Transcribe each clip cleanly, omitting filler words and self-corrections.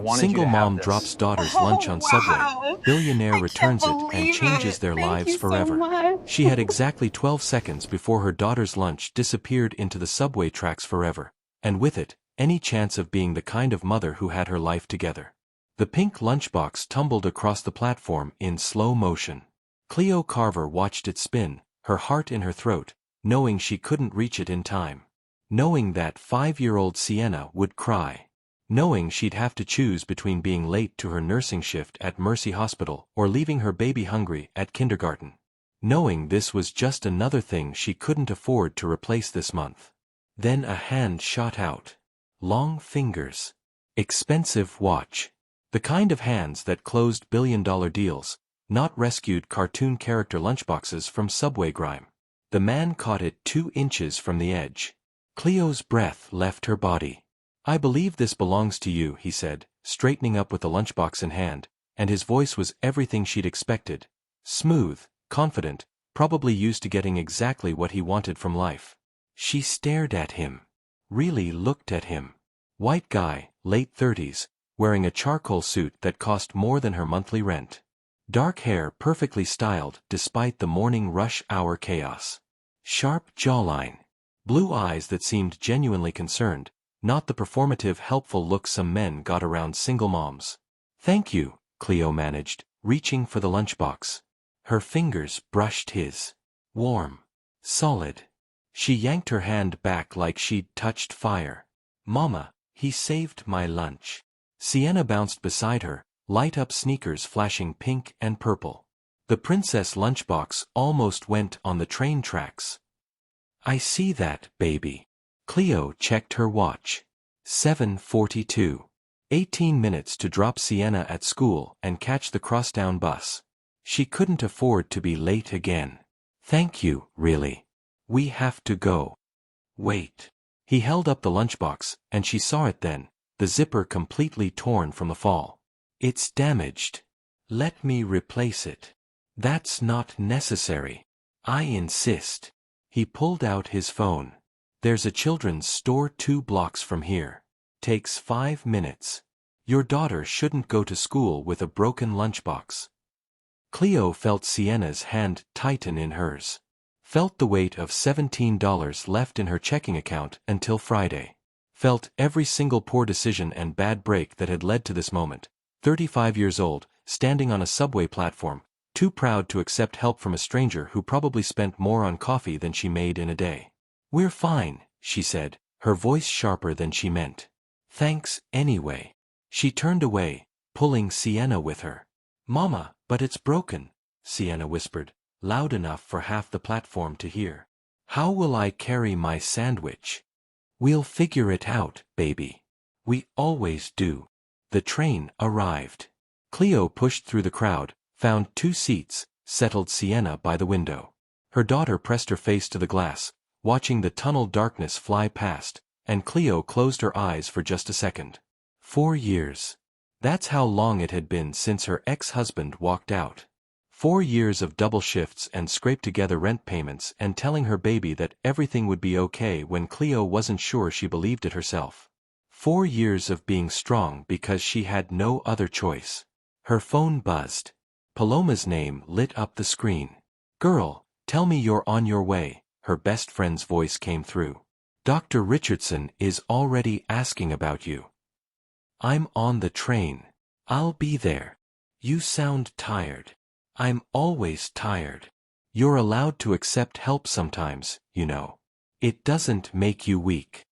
wanted you Single to have mom this. drops daughter's lunch on Subway. Wow. Billionaire I can't returns it and believe changes it. their Thank lives you so forever. much. She had exactly 12 seconds before her daughter's lunch disappeared into the subway tracks forever, and with it, any chance of being the kind of mother who had her life together. The pink lunchbox tumbled across the platform in slow motion. Cleo Carver watched it spin, her heart in her throat, knowing she couldn't reach it in time. Knowing that 5-year-old Sienna would cry. Knowing she'd have to choose between being late to her nursing shift at Mercy Hospital or leaving her baby hungry at kindergarten. Knowing this was just another thing she couldn't afford to replace this month. Then a hand shot out. Long fingers. Expensive watch. The kind of hands that closed billion-dollar deals, not rescued cartoon character lunchboxes from subway grime. The man caught it 2 inches from the edge. Cleo's breath left her body. "I believe this belongs to you," he said, straightening up with the lunchbox in hand, and his voice was everything she'd expected. Smooth, confident, probably used to getting exactly what he wanted from life. She stared at him. Really looked at him. White guy, late 30s, wearing a charcoal suit that cost more than her monthly rent. Dark hair perfectly styled despite the morning rush hour chaos. Sharp jawline. Blue eyes that seemed genuinely concerned, not the performative helpful look some men got around single moms. "Thank you," Cleo managed, reaching for the lunchbox. Her fingers brushed his. Warm. Solid. She yanked her hand back like she'd touched fire. "Mama, he saved my lunch." Sienna bounced beside her, light-up sneakers flashing pink and purple. The princess lunchbox almost went on the train tracks. "I see that, baby." Cleo checked her watch. 7:42. 18 minutes to drop Sienna at school and catch the crosstown bus. She couldn't afford to be late again. "Thank you, really. We have to go." "Wait." He held up the lunchbox, and she saw it then, the zipper completely torn from the fall. "It's damaged. Let me replace it." "That's not necessary. I insist." He pulled out his phone. "There's a children's store 2 blocks from here. Takes 5 minutes. Your daughter shouldn't go to school with a broken lunchbox." Cleo felt Sienna's hand tighten in hers. Felt the weight of $17 left in her checking account until Friday. Felt every single poor decision and bad break that had led to this moment. 35 years old, standing on a subway platform, too proud to accept help from a stranger who probably spent more on coffee than she made in a day. "We're fine," she said, her voice sharper than she meant. "Thanks, anyway." She turned away, pulling Sienna with her. "Mama, but it's broken," Sienna whispered, loud enough for half the platform to hear. "How will I carry my sandwich?" "We'll figure it out, baby. We always do." The train arrived. Cleo pushed through the crowd, found 2 seats, settled Sienna by the window. Her daughter pressed her face to the glass, watching the tunnel darkness fly past, and Cleo closed her eyes for just a second. 4 years. That's how long it had been since her ex-husband walked out. 4 years of double shifts and scraped-together rent payments and telling her baby that everything would be okay when Cleo wasn't sure she believed it herself. 4 years of being strong because she had no other choice. Her phone buzzed. Paloma's name lit up the screen. "Girl, tell me you're on your way," her best friend's voice came through. "Dr. Richardson is already asking about you." "I'm on the train. I'll be there." "You sound tired." "I'm always tired." "You're allowed to accept help sometimes, you know. It doesn't make you weak."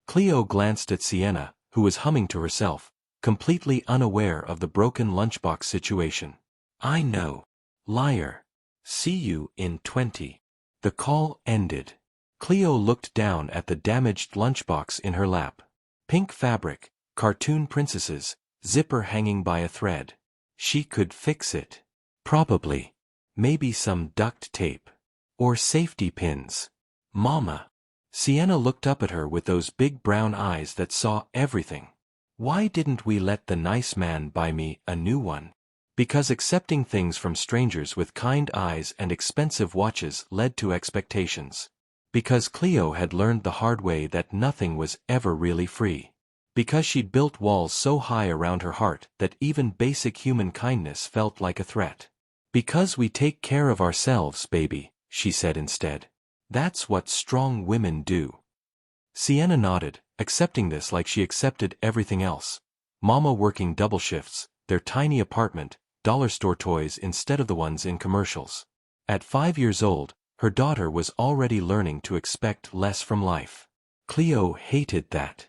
Cleo glanced at Sienna, who was humming to herself, completely unaware of the broken lunchbox situation. "I know. Liar. See you in 20. The call ended. Cleo looked down at the damaged lunchbox in her lap. Pink fabric, cartoon princesses, zipper hanging by a thread. She could fix it. Probably. Maybe some duct tape. Or safety pins. "Mama." Sienna looked up at her with those big brown eyes that saw everything. "Why didn't we let the nice man buy me a new one?" Because accepting things from strangers with kind eyes and expensive watches led to expectations. Because Cleo had learned the hard way that nothing was ever really free. Because she'd built walls so high around her heart that even basic human kindness felt like a threat. Because we take care of ourselves, baby, she said instead. That's what strong women do. Sienna nodded, accepting this like she accepted everything else. Mama working double shifts, their tiny apartment, dollar store toys instead of the ones in commercials. At 5 years old, her daughter was already learning to expect less from life. Cleo hated that.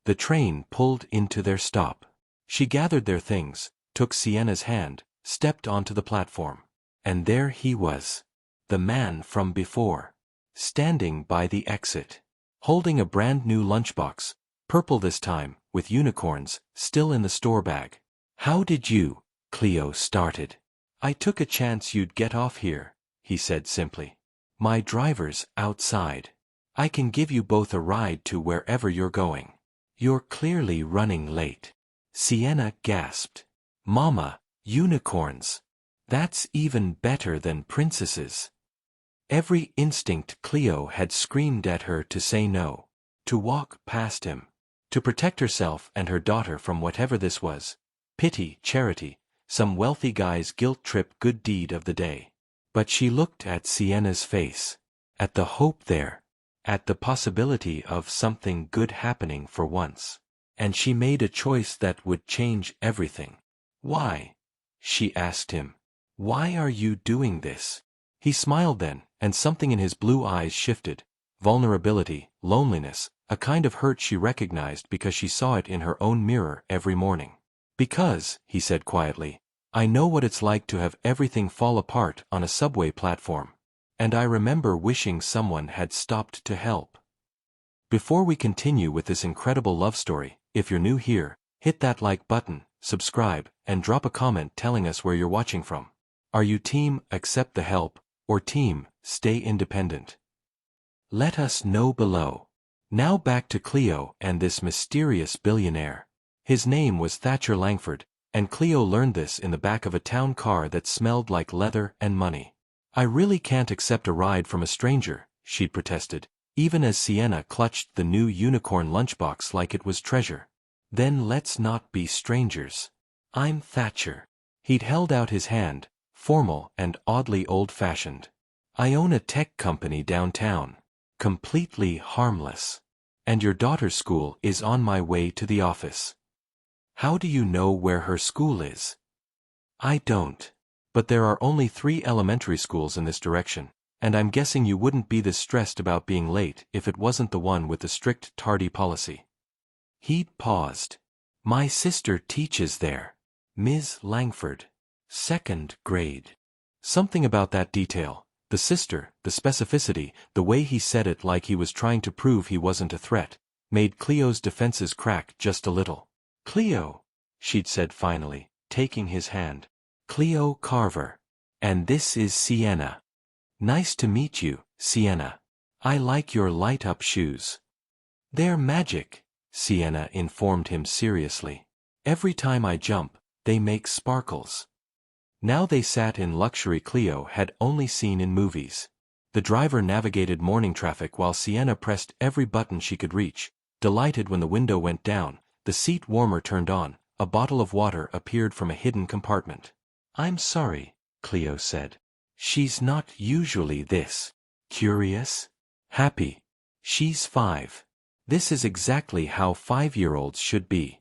The train pulled into their stop. She gathered their things, took Sienna's hand, stepped onto the platform. And there he was. The man from before. Standing by the exit. Holding a brand new lunchbox, purple this time, with unicorns, still in the store bag. How did you? Cleo started. I took a chance you'd get off here, he said simply. My driver's outside. I can give you both a ride to wherever you're going. You're clearly running late. Sienna gasped. Mama, unicorns. That's even better than princesses. Every instinct Cleo had screamed at her to say no. To walk past him. To protect herself and her daughter from whatever this was. Pity, charity, some wealthy guy's guilt trip good deed of the day. But she looked at Sienna's face. At the hope there. At the possibility of something good happening for once. And she made a choice that would change everything. Why? She asked him. Why are you doing this? He smiled then, and something in his blue eyes shifted. Vulnerability, loneliness, a kind of hurt she recognized because she saw it in her own mirror every morning. Because, he said quietly, I know what it's like to have everything fall apart on a subway platform. And I remember wishing someone had stopped to help. Before we continue with this incredible love story, if you're new here, hit that like button, subscribe, and drop a comment telling us where you're watching from. Are you team accept the help, or team stay independent? Let us know below. Now back to Cleo and this mysterious billionaire. His name was Thatcher Langford, and Cleo learned this in the back of a town car that smelled like leather and money. I really can't accept a ride from a stranger, she'd protested, even as Sienna clutched the new unicorn lunchbox like it was treasure. Then let's not be strangers. I'm Thatcher. He'd held out his hand, formal and oddly old-fashioned. I own a tech company downtown. Completely harmless. And your daughter's school is on my way to the office. How do you know where her school is? I don't. But there are only 3 elementary schools in this direction, and I'm guessing you wouldn't be this stressed about being late if it wasn't the one with the strict tardy policy. He'd paused. My sister teaches there. Ms. Langford. 2nd grade. Something about that detail, the sister, the specificity, the way he said it like he was trying to prove he wasn't a threat, made Cleo's defenses crack just a little. Cleo, she'd said finally, taking his hand. Cleo Carver. And this is Sienna. Nice to meet you, Sienna. I like your light-up shoes. They're magic, Sienna informed him seriously. Every time I jump, they make sparkles. Now they sat in luxury Cleo had only seen in movies. The driver navigated morning traffic while Sienna pressed every button she could reach, delighted when the window went down, the seat warmer turned on, a bottle of water appeared from a hidden compartment. I'm sorry, Cleo said. She's not usually this. Curious? Happy. She's 5. This is exactly how 5-year-olds should be.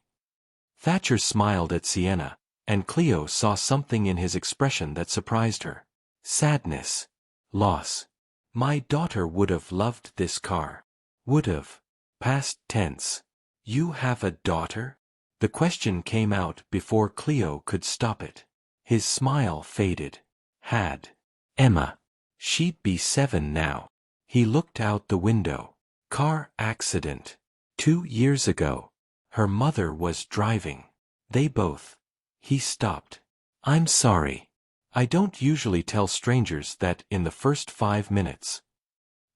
Thatcher smiled at Sienna, and Cleo saw something in his expression that surprised her. Sadness. Loss. My daughter would have loved this car. Would have. Past tense. You have a daughter? The question came out before Cleo could stop it. His smile faded. Had. Emma. She'd be 7 now. He looked out the window. Car accident. 2 years ago. Her mother was driving. They both. He stopped. I'm sorry. I don't usually tell strangers that in the first 5 minutes.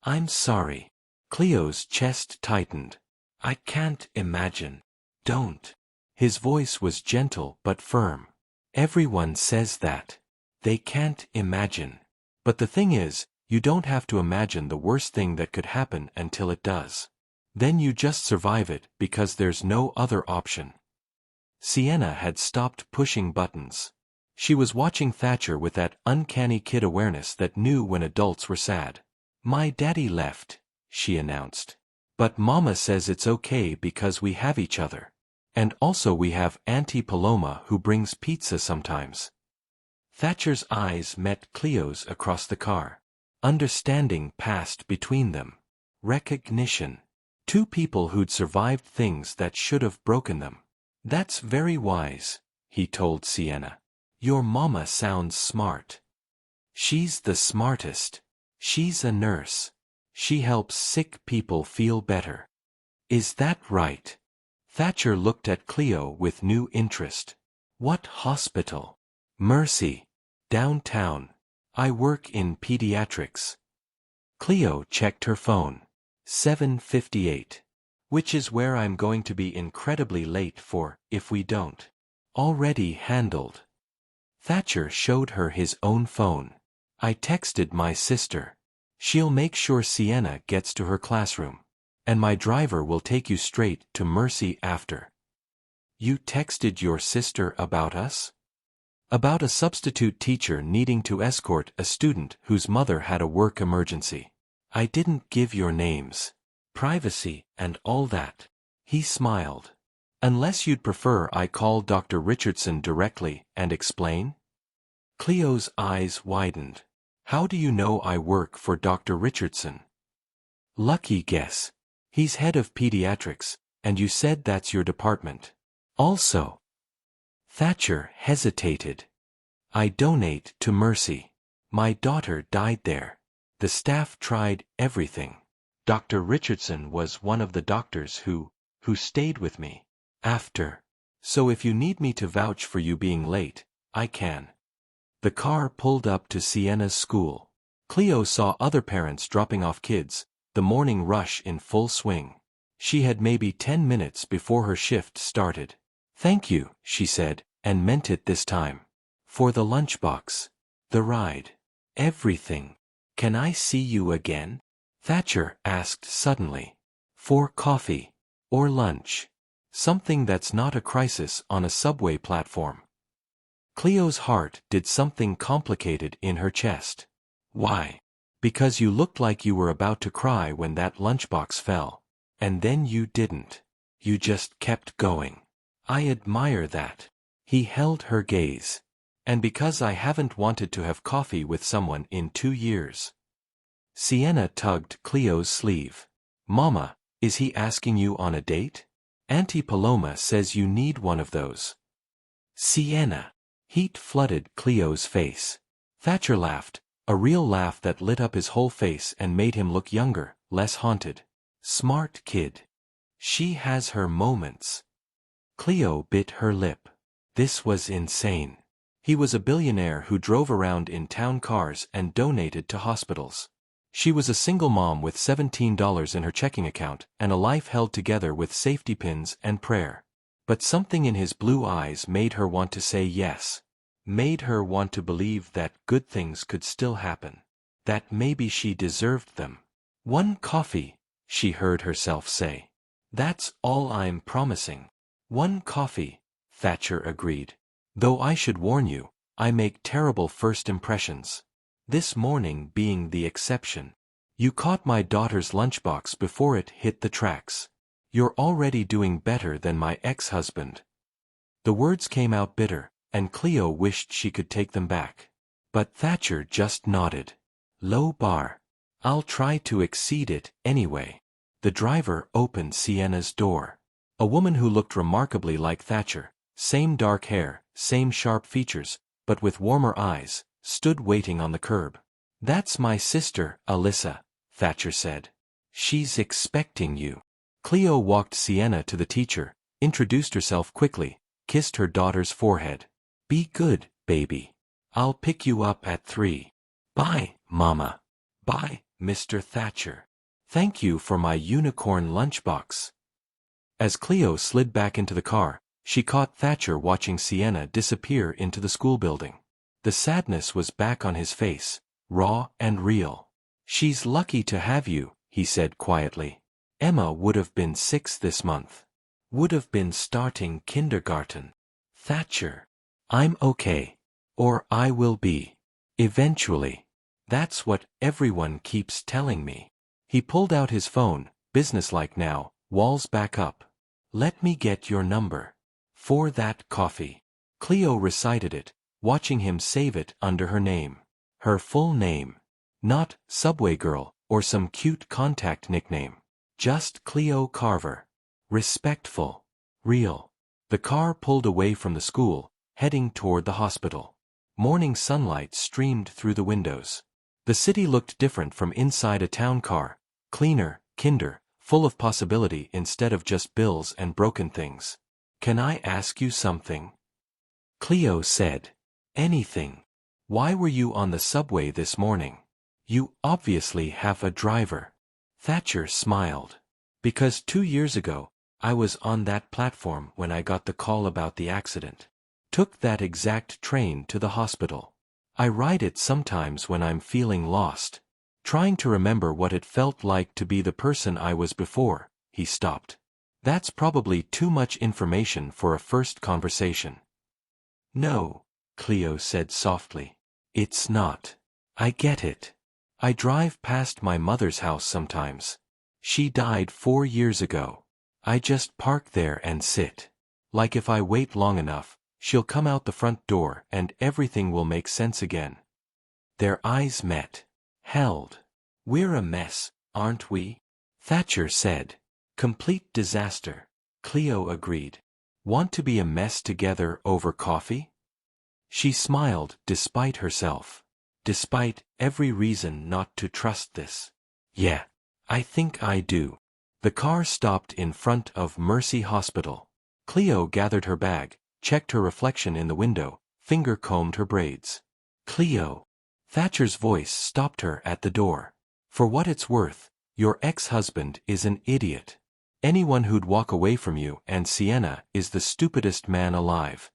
I'm sorry. Cleo's chest tightened. I can't imagine. Don't. His voice was gentle but firm. Everyone says that. They can't imagine. But the thing is, you don't have to imagine the worst thing that could happen until it does. Then you just survive it because there's no other option. Sienna had stopped pushing buttons. She was watching Thatcher with that uncanny kid awareness that knew when adults were sad. My daddy left, she announced. But Mama says it's okay because we have each other. And also we have Auntie Paloma who brings pizza sometimes. Thatcher's eyes met Cleo's across the car. Understanding passed between them. Recognition. Two people who'd survived things that should have broken them. That's very wise, he told Sienna. Your mama sounds smart. She's the smartest. She's a nurse. She helps sick people feel better. Is that right? Thatcher looked at Cleo with new interest. What hospital? Mercy. Downtown. I work in pediatrics. Cleo checked her phone. 7:58. Which is where I'm going to be incredibly late for, if we don't. Already handled. Thatcher showed her his own phone. I texted my sister. She'll make sure Sienna gets to her classroom. And my driver will take you straight to Mercy after. You texted your sister about us? About a substitute teacher needing to escort a student whose mother had a work emergency. I didn't give your names. Privacy and all that. He smiled. Unless you'd prefer I call Dr. Richardson directly and explain? Cleo's eyes widened. How do you know I work for Dr. Richardson? Lucky guess. He's head of pediatrics, and you said that's your department. Also. Thatcher hesitated. I donate to Mercy. My daughter died there. The staff tried everything. Dr. Richardson was one of the doctors who stayed with me after. So if you need me to vouch for you being late, I can. The car pulled up to Sienna's school. Cleo saw other parents dropping off kids, the morning rush in full swing. She had maybe 10 minutes before her shift started. Thank you, she said, and meant it this time. For the lunchbox. The ride. Everything. Can I see you again? Thatcher asked suddenly. For coffee. Or lunch. Something that's not a crisis on a subway platform. Cleo's heart did something complicated in her chest. Why? Because you looked like you were about to cry when that lunchbox fell. And then you didn't. You just kept going. I admire that. He held her gaze. And because I haven't wanted to have coffee with someone in 2 years. Sienna tugged Cleo's sleeve. Mama, is he asking you on a date? Auntie Paloma says you need one of those. Sienna. Heat flooded Cleo's face. Thatcher laughed, a real laugh that lit up his whole face and made him look younger, less haunted. Smart kid. She has her moments. Cleo bit her lip. This was insane. He was a billionaire who drove around in town cars and donated to hospitals. She was a single mom with $17 in her checking account and a life held together with safety pins and prayer. But something in his blue eyes made her want to say yes. Made her want to believe that good things could still happen. That maybe she deserved them. One coffee, she heard herself say. That's all I'm promising. One coffee, Thatcher agreed. Though I should warn you, I make terrible first impressions. This morning being the exception. You caught my daughter's lunchbox before it hit the tracks. You're already doing better than my ex-husband. The words came out bitter, and Cleo wished she could take them back. But Thatcher just nodded. Low bar. I'll try to exceed it anyway. The driver opened Sienna's door. A woman who looked remarkably like Thatcher, same dark hair, same sharp features, but with warmer eyes, stood waiting on the curb. That's my sister, Alyssa, Thatcher said. She's expecting you. Cleo walked Sienna to the teacher, introduced herself quickly, kissed her daughter's forehead. Be good, baby. I'll pick you up at 3. Bye, Mama. Bye, Mr. Thatcher. Thank you for my unicorn lunchbox. As Cleo slid back into the car, she caught Thatcher watching Sienna disappear into the school building. The sadness was back on his face, raw and real. She's lucky to have you, he said quietly. Emma would have been 6 this month. Would have been starting kindergarten. Thatcher. I'm okay. Or I will be. Eventually. That's what everyone keeps telling me. He pulled out his phone, businesslike now, walls back up. Let me get your number. For that coffee. Cleo recited it, watching him save it under her name. Her full name. Not Subway Girl, or some cute contact nickname. Just Cleo Carver. Respectful. Real. The car pulled away from the school, heading toward the hospital. Morning sunlight streamed through the windows. The city looked different from inside a town car, cleaner, kinder, full of possibility instead of just bills and broken things. Can I ask you something? Cleo said. Anything. Why were you on the subway this morning? You obviously have a driver. Thatcher smiled. Because 2 years ago, I was on that platform when I got the call about the accident. Took that exact train to the hospital. I ride it sometimes when I'm feeling lost. Trying to remember what it felt like to be the person I was before, he stopped. That's probably too much information for a first conversation. No, Cleo said softly. It's not. I get it. I drive past my mother's house sometimes. She died 4 years ago. I just park there and sit. Like if I wait long enough, she'll come out the front door and everything will make sense again. Their eyes met. Held. We're a mess, aren't we? Thatcher said. Complete disaster. Cleo agreed. Want to be a mess together over coffee? She smiled despite herself. Despite every reason not to trust this. Yeah, I think I do. The car stopped in front of Mercy Hospital. Cleo gathered her bag, checked her reflection in the window, finger-combed her braids. Cleo. Thatcher's voice stopped her at the door. For what it's worth, your ex-husband is an idiot. Anyone who'd walk away from you and Sienna is the stupidest man alive.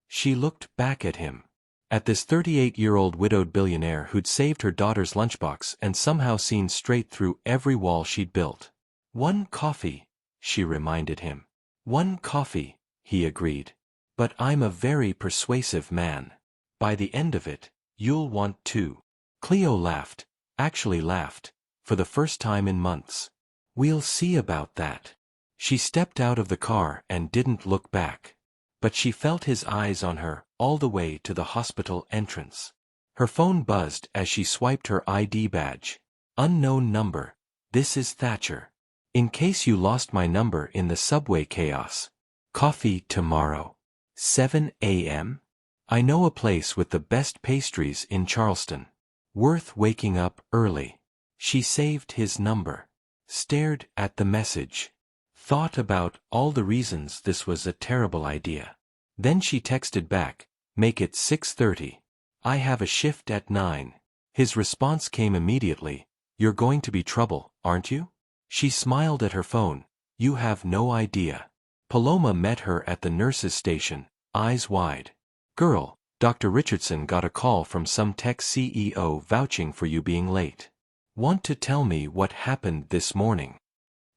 She looked back at him. At this 38-year-old widowed billionaire who'd saved her daughter's lunchbox and somehow seen straight through every wall she'd built. One coffee, she reminded him. One coffee, he agreed. But I'm a very persuasive man. By the end of it, you'll want 2. Cleo laughed, actually laughed, for the first time in months. We'll see about that. She stepped out of the car and didn't look back. But she felt his eyes on her, all the way to the hospital entrance. Her phone buzzed as she swiped her ID badge. Unknown number. This is Thatcher. In case you lost my number in the subway chaos. Coffee tomorrow. 7 a.m.? I know a place with the best pastries in Charleston. Worth waking up early. She saved his number. Stared at the message. Thought about all the reasons this was a terrible idea. Then she texted back, make it 6:30. I have a shift at 9. His response came immediately, you're going to be trouble, aren't you? She smiled at her phone, you have no idea. Paloma met her at the nurse's station, eyes wide. Girl, Dr. Richardson got a call from some tech CEO vouching for you being late. Want to tell me what happened this morning?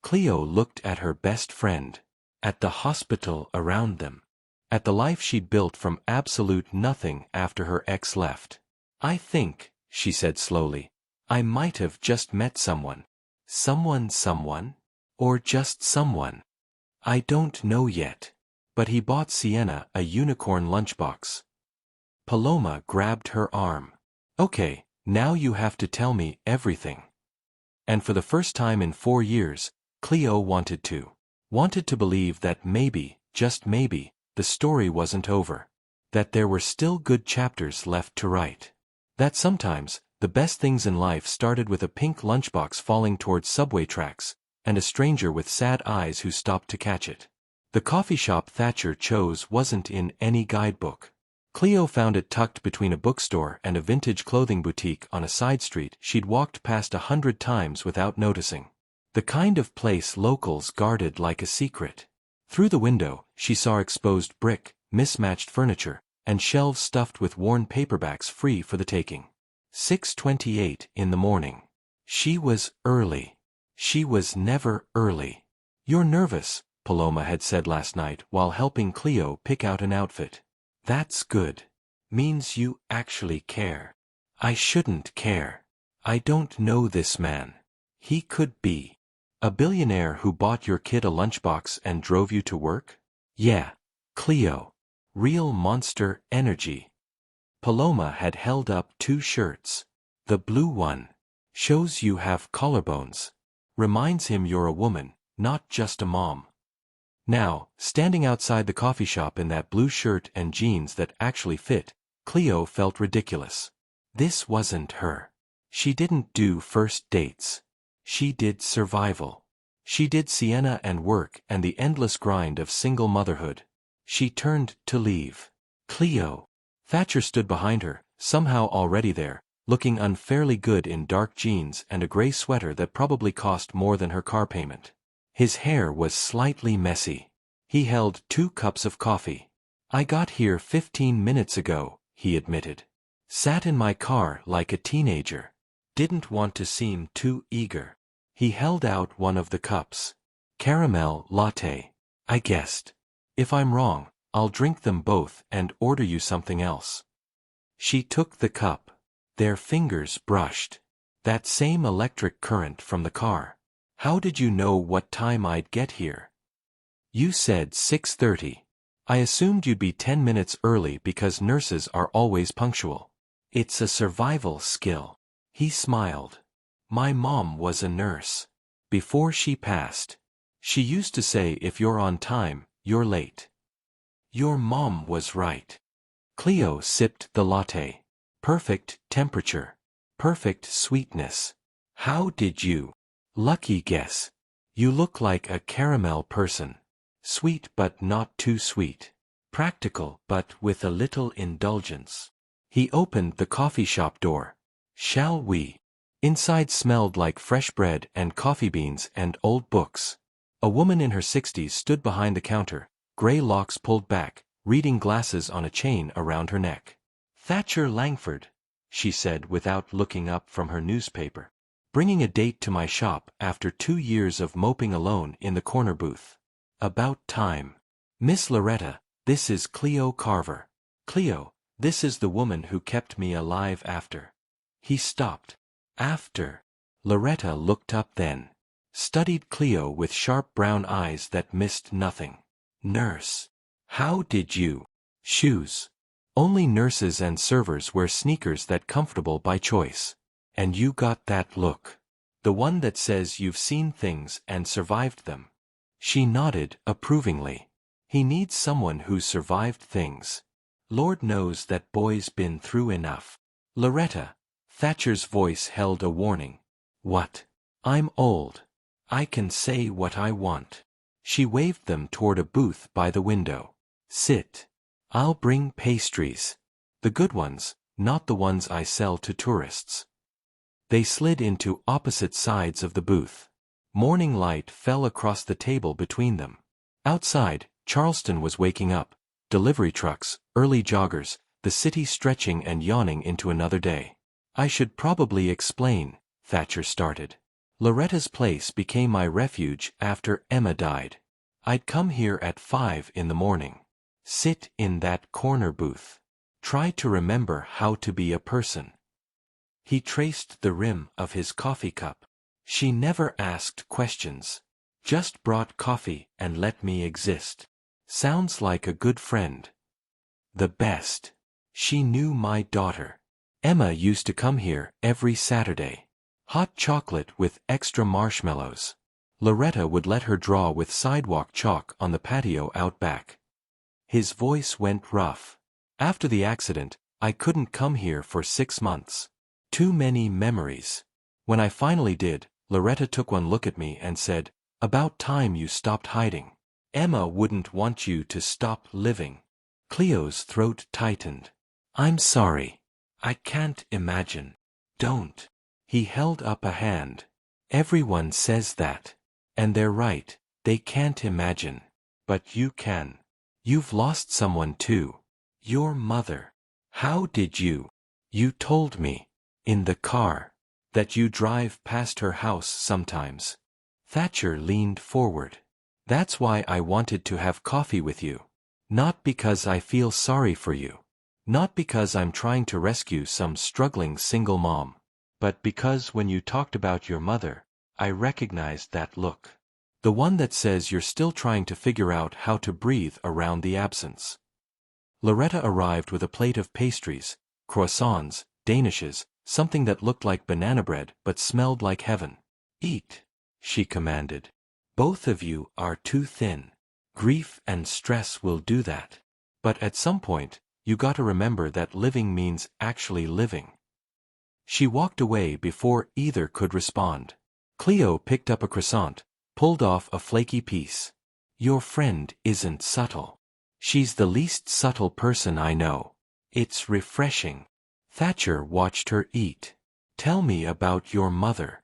Cleo looked at her best friend. At the hospital around them. At the life she'd built from absolute nothing after her ex left. I think, she said slowly, I might have just met someone. Someone? Or just someone? I don't know yet. But he bought Sienna a unicorn lunchbox. Paloma grabbed her arm. Okay, now you have to tell me everything. And for the first time in 4 years, Cleo wanted to believe that maybe, just maybe, the story wasn't over. That there were still good chapters left to write. That sometimes, the best things in life started with a pink lunchbox falling towards subway tracks, and a stranger with sad eyes who stopped to catch it. The coffee shop Thatcher chose wasn't in any guidebook. Cleo found it tucked between a bookstore and a vintage clothing boutique on a side street she'd walked past 100 times without noticing. The kind of place locals guarded like a secret. Through the window, she saw exposed brick, mismatched furniture, and shelves stuffed with worn paperbacks free for the taking. 6:28 in the morning. She was early. She was never early. You're nervous, Paloma had said last night while helping Cleo pick out an outfit. That's good. Means you actually care. I shouldn't care. I don't know this man. He could be a billionaire who bought your kid a lunchbox and drove you to work? Yeah, Cleo. Real monster energy. Paloma had held up 2 shirts. The blue one shows you have collarbones. Reminds him you're a woman, not just a mom. Now, standing outside the coffee shop in that blue shirt and jeans that actually fit, Cleo felt ridiculous. This wasn't her. She didn't do first dates. She did survival. She did Sienna and work and the endless grind of single motherhood. She turned to leave. Cleo. Thatcher stood behind her, somehow already there, looking unfairly good in dark jeans and a gray sweater that probably cost more than her car payment. His hair was slightly messy. He held 2 cups of coffee. I got here 15 minutes ago, he admitted. Sat in my car like a teenager. Didn't want to seem too eager. He held out one of the cups. Caramel latte. I guessed. If I'm wrong, I'll drink them both and order you something else. She took the cup. Their fingers brushed. That same electric current from the car. How did you know what time I'd get here? You said 6:30. I assumed you'd be 10 minutes early because nurses are always punctual. It's a survival skill. He smiled. My mom was a nurse. Before she passed. She used to say if you're on time, you're late. Your mom was right. Cleo sipped the latte. Perfect temperature. Perfect sweetness. How did you? Lucky guess. You look like a caramel person. Sweet but not too sweet. Practical but with a little indulgence. He opened the coffee shop door. Shall we? Inside smelled like fresh bread and coffee beans and old books. A woman in her 60s stood behind the counter, gray locks pulled back, reading glasses on a chain around her neck. Thatcher Langford, she said without looking up from her newspaper. Bringing a date to my shop after 2 years of moping alone in the corner booth. About time. Miss Loretta, this is Cleo Carver. Cleo, this is the woman who kept me alive after. He stopped. After. Loretta looked up then. Studied Cleo with sharp brown eyes that missed nothing. Nurse. How did you? Shoes. Only nurses and servers wear sneakers that comfortable by choice. And you got that look. The one that says you've seen things and survived them. She nodded approvingly. He needs someone who's survived things. Lord knows that boy's been through enough. Loretta. Thatcher's voice held a warning. What? I'm old. I can say what I want. She waved them toward a booth by the window. Sit. I'll bring pastries. The good ones, not the ones I sell to tourists. They slid into opposite sides of the booth. Morning light fell across the table between them. Outside, Charleston was waking up. Delivery trucks, early joggers, the city stretching and yawning into another day. I should probably explain, Thatcher started. Loretta's place became my refuge after Emma died. I'd come here at 5 in the morning. Sit in that corner booth. Try to remember how to be a person. He traced the rim of his coffee cup. She never asked questions. Just brought coffee and let me exist. Sounds like a good friend. The best. She knew my daughter. Emma used to come here every Saturday. Hot chocolate with extra marshmallows. Loretta would let her draw with sidewalk chalk on the patio out back. His voice went rough. After the accident, I couldn't come here for 6 months. Too many memories. When I finally did, Loretta took one look at me and said, "About time you stopped hiding. Emma wouldn't want you to stop living." Cleo's throat tightened. "I'm sorry. I can't imagine." "Don't." He held up a hand. "Everyone says that. And they're right, they can't imagine. But you can. You've lost someone too. Your mother. How did you? You told me. In the car. That you drive past her house sometimes. Thatcher leaned forward. That's why I wanted to have coffee with you. Not because I feel sorry for you. Not because I'm trying to rescue some struggling single mom. But because when you talked about your mother, I recognized that look. The one that says you're still trying to figure out how to breathe around the absence. Loretta arrived with a plate of pastries, croissants, danishes, something that looked like banana bread but smelled like heaven. Eat, she commanded. Both of you are too thin. Grief and stress will do that. But at some point, you gotta remember that living means actually living. She walked away before either could respond. Cleo picked up a croissant, pulled off a flaky piece. Your friend isn't subtle. She's the least subtle person I know. It's refreshing. Thatcher watched her eat. Tell me about your mother.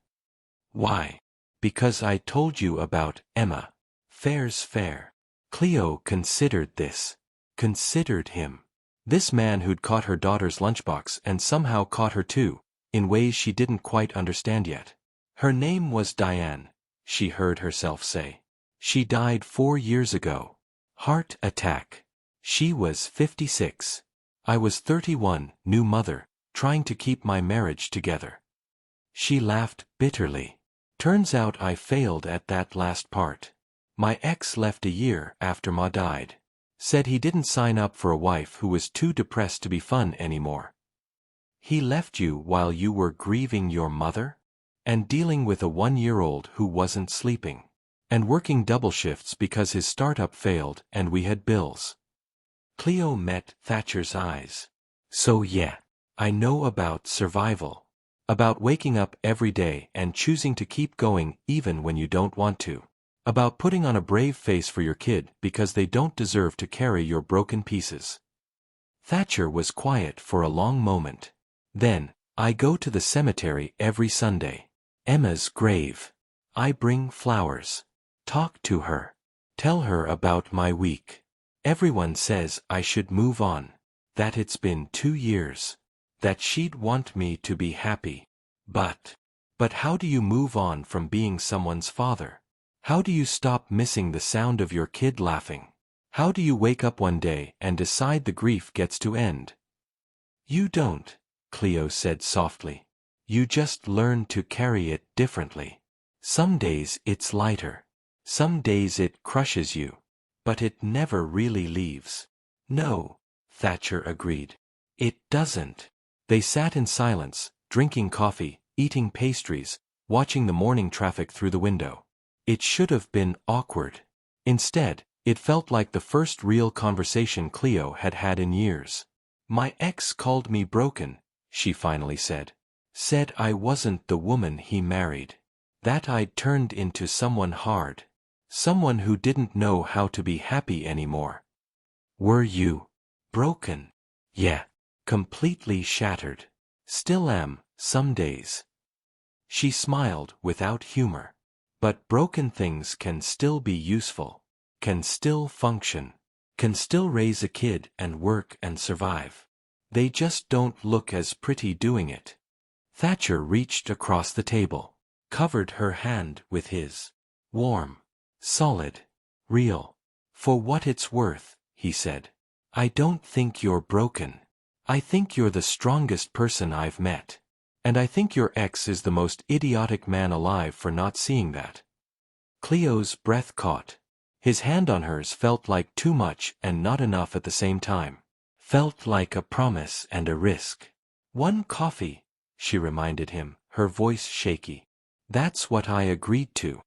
Why? Because I told you about Emma. Fair's fair. Cleo considered this. Considered him. This man who'd caught her daughter's lunchbox and somehow caught her too, in ways she didn't quite understand yet. Her name was Diane, she heard herself say. She died 4 years ago. Heart attack. She was 56. I was 31, new mother, trying to keep my marriage together. She laughed bitterly. Turns out I failed at that last part. My ex left a year after Ma died. Said he didn't sign up for a wife who was too depressed to be fun anymore. He left you while you were grieving your mother? And dealing with a 1-year-old who wasn't sleeping. And working double shifts because his startup failed and we had bills. Cleo met Thatcher's eyes. So yeah, I know about survival. About waking up every day and choosing to keep going even when you don't want to. About putting on a brave face for your kid because they don't deserve to carry your broken pieces. Thatcher was quiet for a long moment. Then, I go to the cemetery every Sunday. Emma's grave. I bring flowers. Talk to her. Tell her about my week. Everyone says I should move on. That it's been 2 years. That she'd want me to be happy. But how do you move on from being someone's father? How do you stop missing the sound of your kid laughing? How do you wake up one day and decide the grief gets to end? You don't, Cleo said softly. You just learn to carry it differently. Some days it's lighter. Some days it crushes you. But it never really leaves. No, Thatcher agreed. It doesn't. They sat in silence, drinking coffee, eating pastries, watching the morning traffic through the window. It should have been awkward. Instead, it felt like the first real conversation Cleo had had in years. My ex called me broken, she finally said. Said I wasn't the woman he married. That I'd turned into someone hard. Someone who didn't know how to be happy anymore. Were you broken? Yeah. Completely shattered. Still am, some days. She smiled without humor. But broken things can still be useful. Can still function. Can still raise a kid and work and survive. They just don't look as pretty doing it. Thatcher reached across the table. Covered her hand with his. Warm. Solid. Real. For what it's worth, he said. I don't think you're broken. I think you're the strongest person I've met. And I think your ex is the most idiotic man alive for not seeing that. Cleo's breath caught. His hand on hers felt like too much and not enough at the same time. Felt like a promise and a risk. One coffee, she reminded him, her voice shaky. That's what I agreed to.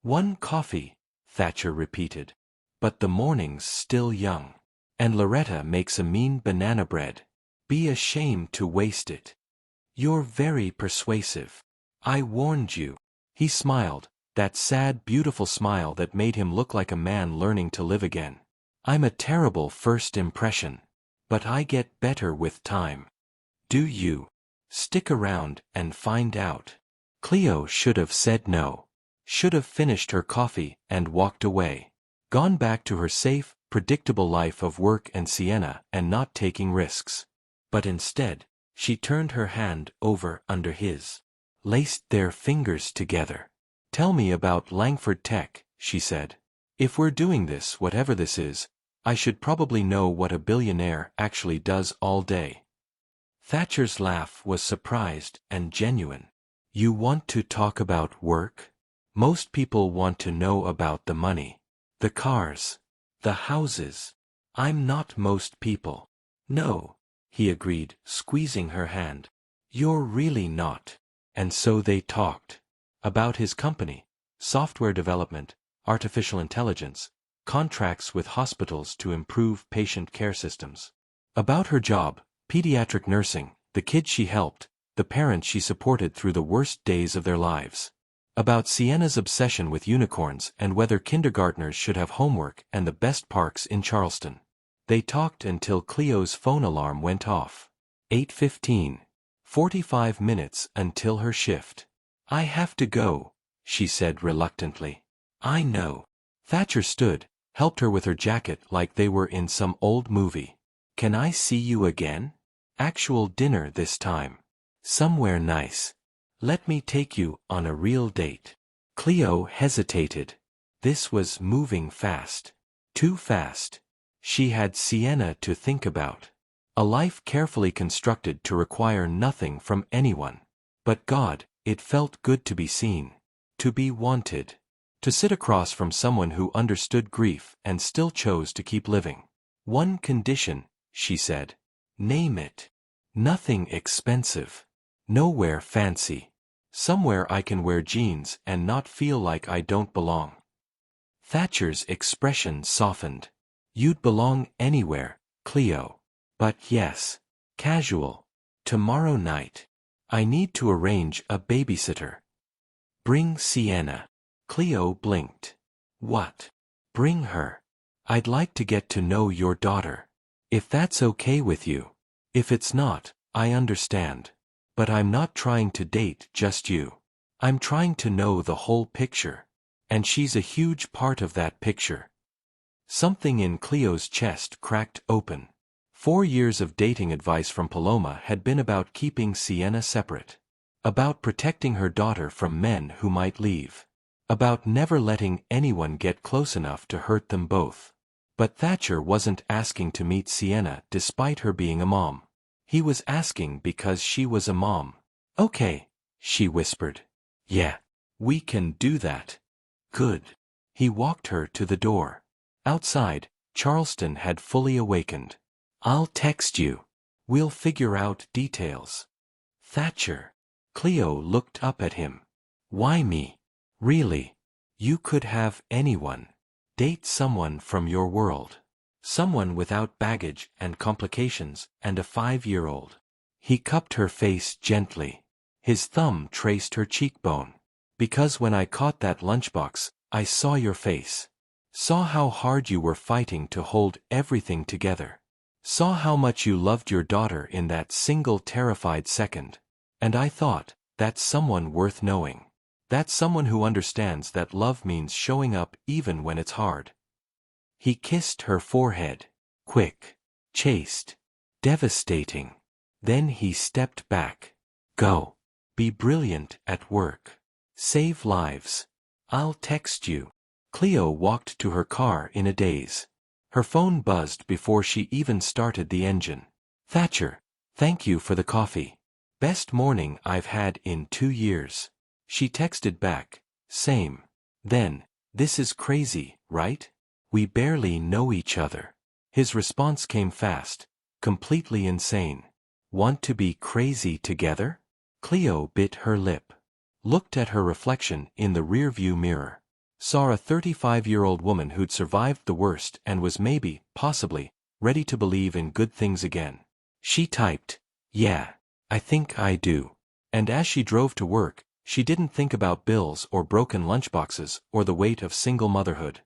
One coffee, Thatcher repeated. But the morning's still young. And Loretta makes a mean banana bread. Be ashamed to waste it. You're very persuasive. I warned you. He smiled, that sad, beautiful smile that made him look like a man learning to live again. I'm a terrible first impression. But I get better with time. Do you? Stick around and find out. Cleo should have said no. Should have finished her coffee and walked away. Gone back to her safe, predictable life of work and Sienna and not taking risks. But instead, she turned her hand over under his. Laced their fingers together. Tell me about Langford Tech, she said. If we're doing this, whatever this is, I should probably know what a billionaire actually does all day. Thatcher's laugh was surprised and genuine. You want to talk about work? Most people want to know about the money, the cars, the houses. I'm not most people. No, he agreed, squeezing her hand. You're really not. And so they talked. About his company, software development, artificial intelligence, contracts with hospitals to improve patient care systems. About her job, pediatric nursing, the kids she helped, the parents she supported through the worst days of their lives. About Sienna's obsession with unicorns and whether kindergartners should have homework and the best parks in Charleston. They talked until Cleo's phone alarm went off. 8:15. 45 minutes until her shift. I have to go, she said reluctantly. I know. Thatcher stood, helped her with her jacket like they were in some old movie. Can I see you again? Actual dinner this time. Somewhere nice. Let me take you on a real date. Cleo hesitated. This was moving fast. Too fast. She had Sienna to think about. A life carefully constructed to require nothing from anyone. But God, it felt good to be seen. To be wanted. To sit across from someone who understood grief and still chose to keep living. One condition, she said. Name it. Nothing expensive. Nowhere fancy. Somewhere I can wear jeans and not feel like I don't belong. Thatcher's expression softened. You'd belong anywhere, Cleo. But yes. Casual. Tomorrow night. I need to arrange a babysitter. Bring Sienna. Cleo blinked. What? Bring her. I'd like to get to know your daughter. If that's okay with you. If it's not, I understand. But I'm not trying to date just you. I'm trying to know the whole picture. And she's a huge part of that picture. Something in Cleo's chest cracked open. 4 years of dating advice from Paloma had been about keeping Sienna separate. About protecting her daughter from men who might leave. About never letting anyone get close enough to hurt them both. But Thatcher wasn't asking to meet Sienna despite her being a mom. He was asking because she was a mom. Okay, she whispered. Yeah, we can do that. Good. He walked her to the door. Outside, Charleston had fully awakened. I'll text you. We'll figure out details. Thatcher. Cleo looked up at him. Why me? Really? You could have anyone. Date someone from your world. Someone without baggage and complications and a 5-year-old. He cupped her face gently. His thumb traced her cheekbone. Because when I caught that lunchbox, I saw your face. Saw how hard you were fighting to hold everything together. Saw how much you loved your daughter in that single terrified second. And I thought, that's someone worth knowing. That's someone who understands that love means showing up even when it's hard. He kissed her forehead. Quick. Chaste. Devastating. Then he stepped back. Go. Be brilliant at work. Save lives. I'll text you. Cleo walked to her car in a daze. Her phone buzzed before she even started the engine. Thatcher, thank you for the coffee. Best morning I've had in 2 years. She texted back, same. Then, this is crazy, right? We barely know each other. His response came fast, completely insane. Want to be crazy together? Cleo bit her lip. Looked at her reflection in the rearview mirror. Saw a 35-year-old woman who'd survived the worst and was maybe, possibly, ready to believe in good things again. She typed, yeah, I think I do. And as she drove to work, she didn't think about bills or broken lunchboxes or the weight of single motherhood.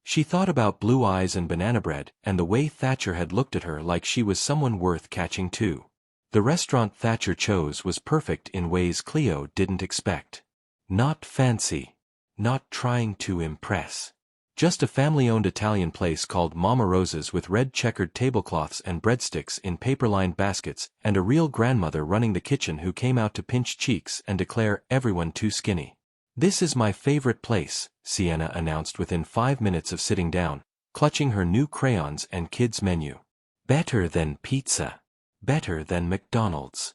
She thought about blue eyes and banana bread and the way Thatcher had looked at her like she was someone worth catching too. The restaurant Thatcher chose was perfect in ways Cleo didn't expect. Not fancy. Not trying to impress. Just a family-owned Italian place called Mama Rosa's with red checkered tablecloths and breadsticks in paper-lined baskets and a real grandmother running the kitchen who came out to pinch cheeks and declare everyone too skinny. This is my favorite place, Sienna announced within 5 minutes of sitting down, clutching her new crayons and kids' menu. Better than pizza. Better than McDonald's.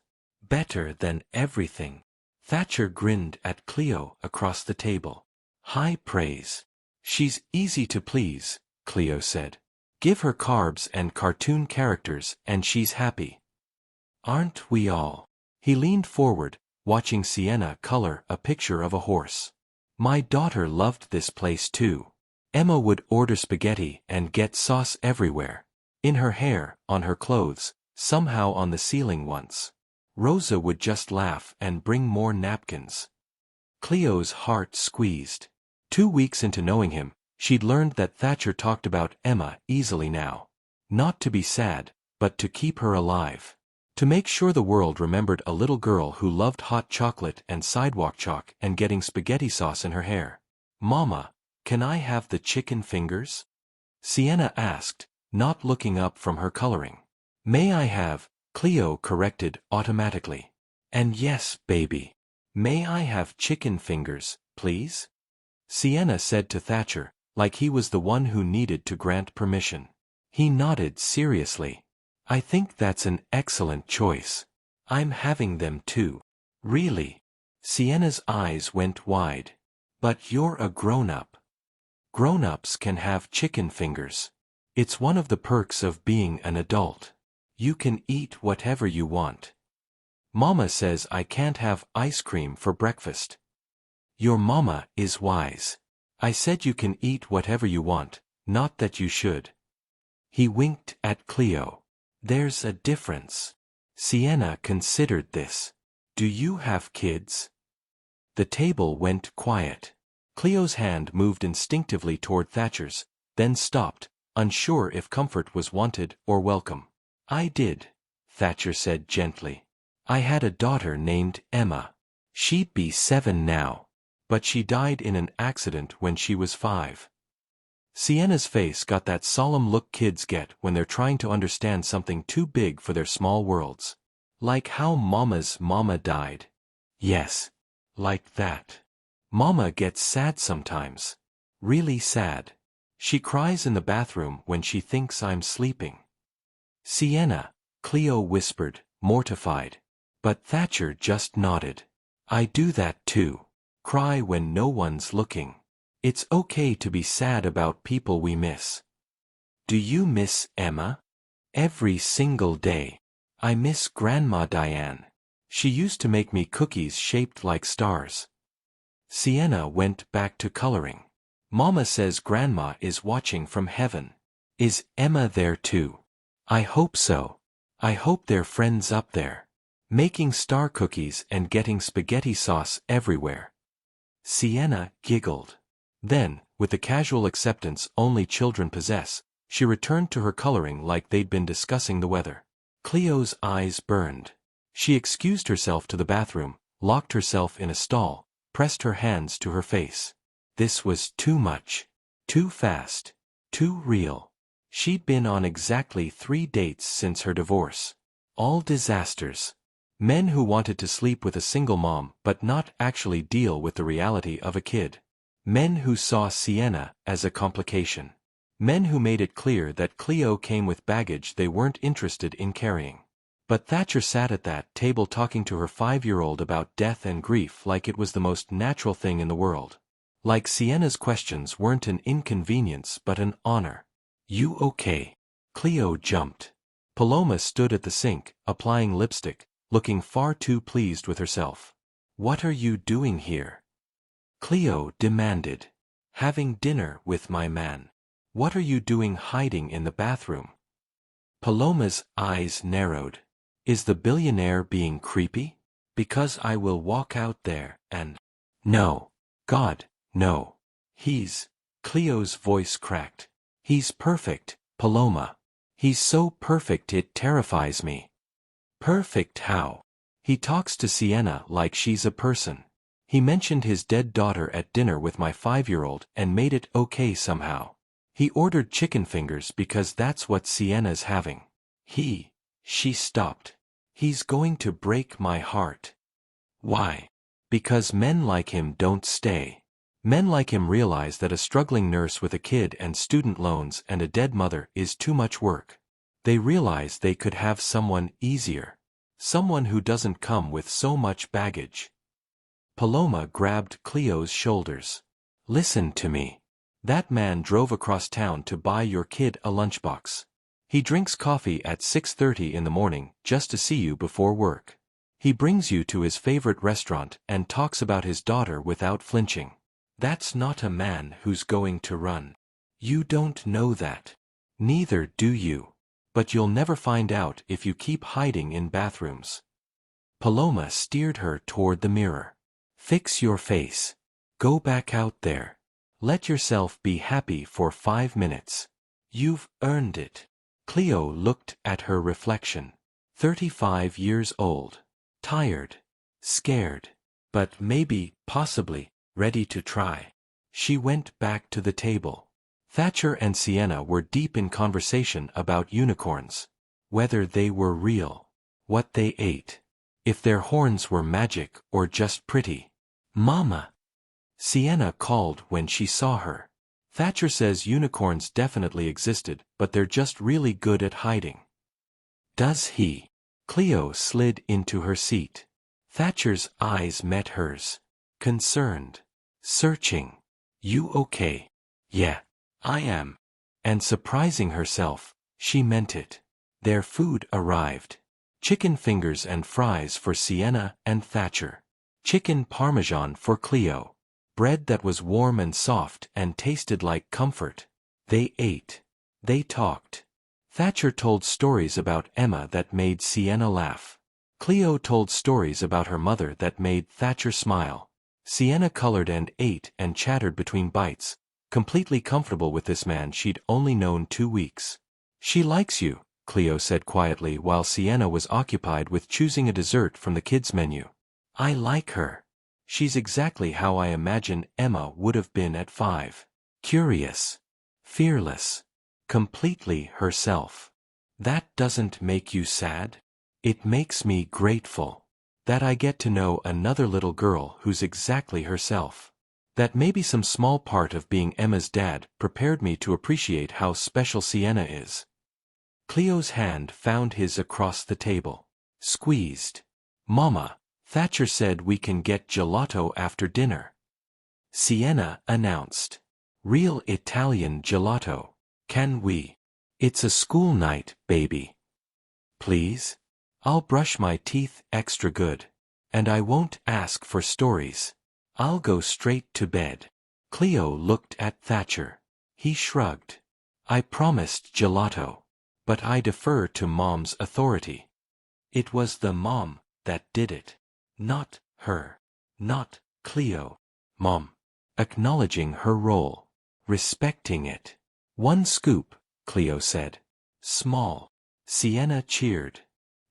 Better than everything. Thatcher grinned at Cleo across the table. High praise. She's easy to please, Cleo said. Give her carbs and cartoon characters and she's happy. Aren't we all? He leaned forward, watching Sienna color a picture of a horse. My daughter loved this place too. Emma would order spaghetti and get sauce everywhere. In her hair, on her clothes, somehow on the ceiling once. Rosa would just laugh and bring more napkins. Cleo's heart squeezed. 2 weeks into knowing him, she'd learned that Thatcher talked about Emma easily now. Not to be sad, but to keep her alive. To make sure the world remembered a little girl who loved hot chocolate and sidewalk chalk and getting spaghetti sauce in her hair. Mama, can I have the chicken fingers? Sienna asked, not looking up from her coloring. May I have? Cleo corrected automatically. And yes, baby. May I have chicken fingers, please? Sienna said to Thatcher, like he was the one who needed to grant permission. He nodded seriously. I think that's an excellent choice. I'm having them too. Really? Sienna's eyes went wide. But you're a grown-up. Grown-ups can have chicken fingers. It's one of the perks of being an adult. You can eat whatever you want. Mama says I can't have ice cream for breakfast. Your mama is wise. I said you can eat whatever you want, not that you should. He winked at Cleo. There's a difference. Sienna considered this. Do you have kids? The table went quiet. Cleo's hand moved instinctively toward Thatcher's, then stopped, unsure if comfort was wanted or welcome. I did, Thatcher said gently. I had a daughter named Emma. She'd be 7 now. But she died in an accident when she was 5. Sienna's face got that solemn look kids get when they're trying to understand something too big for their small worlds. Like how Mama's mama died. Yes. Like that. Mama gets sad sometimes. Really sad. She cries in the bathroom when she thinks I'm sleeping. Sienna, Cleo whispered, mortified. But Thatcher just nodded. I do that too. Cry when no one's looking. It's okay to be sad about people we miss. Do you miss Emma? Every single day. I miss Grandma Diane. She used to make me cookies shaped like stars. Sienna went back to coloring. Mama says Grandma is watching from heaven. Is Emma there too? I hope so. I hope they're friends up there. Making star cookies and getting spaghetti sauce everywhere. Sienna giggled. Then, with the casual acceptance only children possess, she returned to her coloring like they'd been discussing the weather. Cleo's eyes burned. She excused herself to the bathroom, locked herself in a stall, pressed her hands to her face. This was too much. Too fast. Too real. She'd been on exactly 3 dates since her divorce. All disasters. Men who wanted to sleep with a single mom but not actually deal with the reality of a kid. Men who saw Sienna as a complication. Men who made it clear that Cleo came with baggage they weren't interested in carrying. But Thatcher sat at that table talking to her 5-year-old about death and grief like it was the most natural thing in the world. Like Sienna's questions weren't an inconvenience but an honor. You okay? Cleo jumped. Paloma stood at the sink, applying lipstick, looking far too pleased with herself. What are you doing here? Cleo demanded. Having dinner with my man. What are you doing hiding in the bathroom? Paloma's eyes narrowed. Is the billionaire being creepy? Because I will walk out there and... No. God, no. Cleo's voice cracked. He's perfect, Paloma. He's so perfect it terrifies me. Perfect how? He talks to Sienna like she's a person. He mentioned his dead daughter at dinner with my 5-year-old and made it okay somehow. He ordered chicken fingers because that's what Sienna's having. She stopped. He's going to break my heart. Why? Because men like him don't stay. Men like him realize that a struggling nurse with a kid and student loans and a dead mother is too much work. They realize they could have someone easier. Someone who doesn't come with so much baggage. Paloma grabbed Cleo's shoulders. Listen to me. That man drove across town to buy your kid a lunchbox. He drinks coffee at 6:30 in the morning just to see you before work. He brings you to his favorite restaurant and talks about his daughter without flinching. That's not a man who's going to run. You don't know that. Neither do you. But you'll never find out if you keep hiding in bathrooms. Paloma steered her toward the mirror. Fix your face. Go back out there. Let yourself be happy for 5 minutes. You've earned it. Cleo looked at her reflection. 35 years old. Tired. Scared. But maybe, possibly, ready to try. She went back to the table. Thatcher and Sienna were deep in conversation about unicorns. Whether they were real. What they ate. If their horns were magic or just pretty. Mama! Sienna called when she saw her. Thatcher says unicorns definitely existed, but they're just really good at hiding. Does he? Cleo slid into her seat. Thatcher's eyes met hers. Concerned. Searching. You okay? Yeah, I am. And surprising herself, she meant it. Their food arrived. Chicken fingers and fries for Sienna and Thatcher. Chicken parmesan for Cleo. Bread that was warm and soft and tasted like comfort. They ate. They talked. Thatcher told stories about Emma that made Sienna laugh. Cleo told stories about her mother that made Thatcher smile. Sienna colored and ate and chattered between bites, completely comfortable with this man she'd only known 2 weeks. She likes you, Cleo said quietly while Sienna was occupied with choosing a dessert from the kids' menu. I like her. She's exactly how I imagine Emma would have been at 5. Curious. Fearless. Completely herself. That doesn't make you sad? It makes me grateful. That I get to know another little girl who's exactly herself. That maybe some small part of being Emma's dad prepared me to appreciate how special Sienna is. Cleo's hand found his across the table. Squeezed. Mama, Thatcher said we can get gelato after dinner. Sienna announced. Real Italian gelato. Can we? It's a school night, baby. Please? I'll brush my teeth extra good. And I won't ask for stories. I'll go straight to bed. Cleo looked at Thatcher. He shrugged. I promised gelato. But I defer to Mom's authority. It was the mom that did it. Not her. Not Cleo. Mom. Acknowledging her role. Respecting it. 1 scoop, Cleo said. Small. Sienna cheered.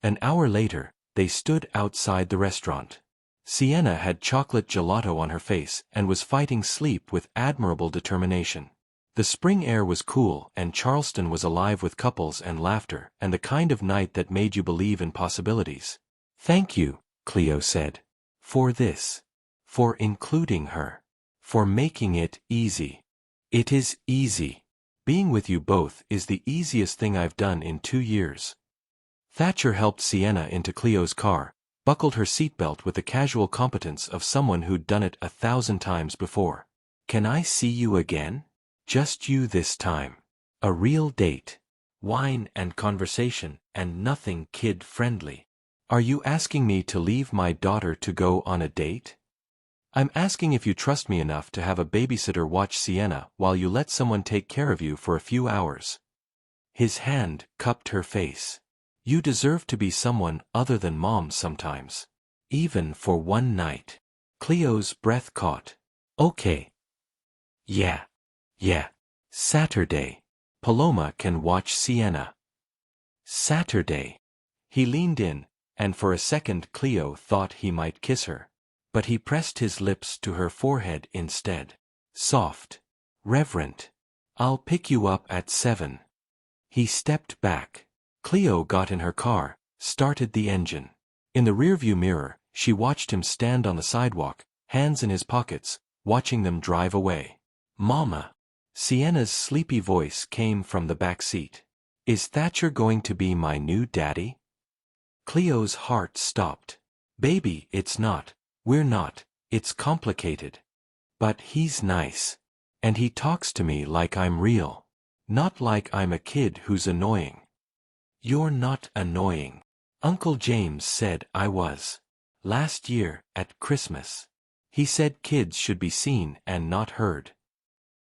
An hour later, they stood outside the restaurant. Sienna had chocolate gelato on her face and was fighting sleep with admirable determination. The spring air was cool and Charleston was alive with couples and laughter and the kind of night that made you believe in possibilities. Thank you, Cleo said. For this. For including her. For making it easy. It is easy. Being with you both is the easiest thing I've done in 2 years. Thatcher helped Sienna into Cleo's car, buckled her seatbelt with the casual competence of someone who'd done it 1,000 times before. Can I see you again? Just you this time. A real date. Wine and conversation and nothing kid-friendly. Are you asking me to leave my daughter to go on a date? I'm asking if you trust me enough to have a babysitter watch Sienna while you let someone take care of you for a few hours. His hand cupped her face. You deserve to be someone other than Mom sometimes. Even for 1 night. Cleo's breath caught. Okay. Yeah. Saturday. Paloma can watch Sienna. Saturday. He leaned in, and for a second Cleo thought he might kiss her. But he pressed his lips to her forehead instead. Soft. Reverent. I'll pick you up at 7. He stepped back. Cleo got in her car, started the engine. In the rearview mirror, She watched him stand on the sidewalk, hands in his pockets, watching them drive away. "Mama." Sienna's sleepy voice came from the back seat. "Is Thatcher going to be my new daddy?" Cleo's heart stopped. "Baby, it's not. We're not. It's complicated. But he's nice. And he talks to me like I'm real. Not like I'm a kid who's annoying." "You're not annoying. Uncle James said I was. Last year, at Christmas. He said kids should be seen and not heard."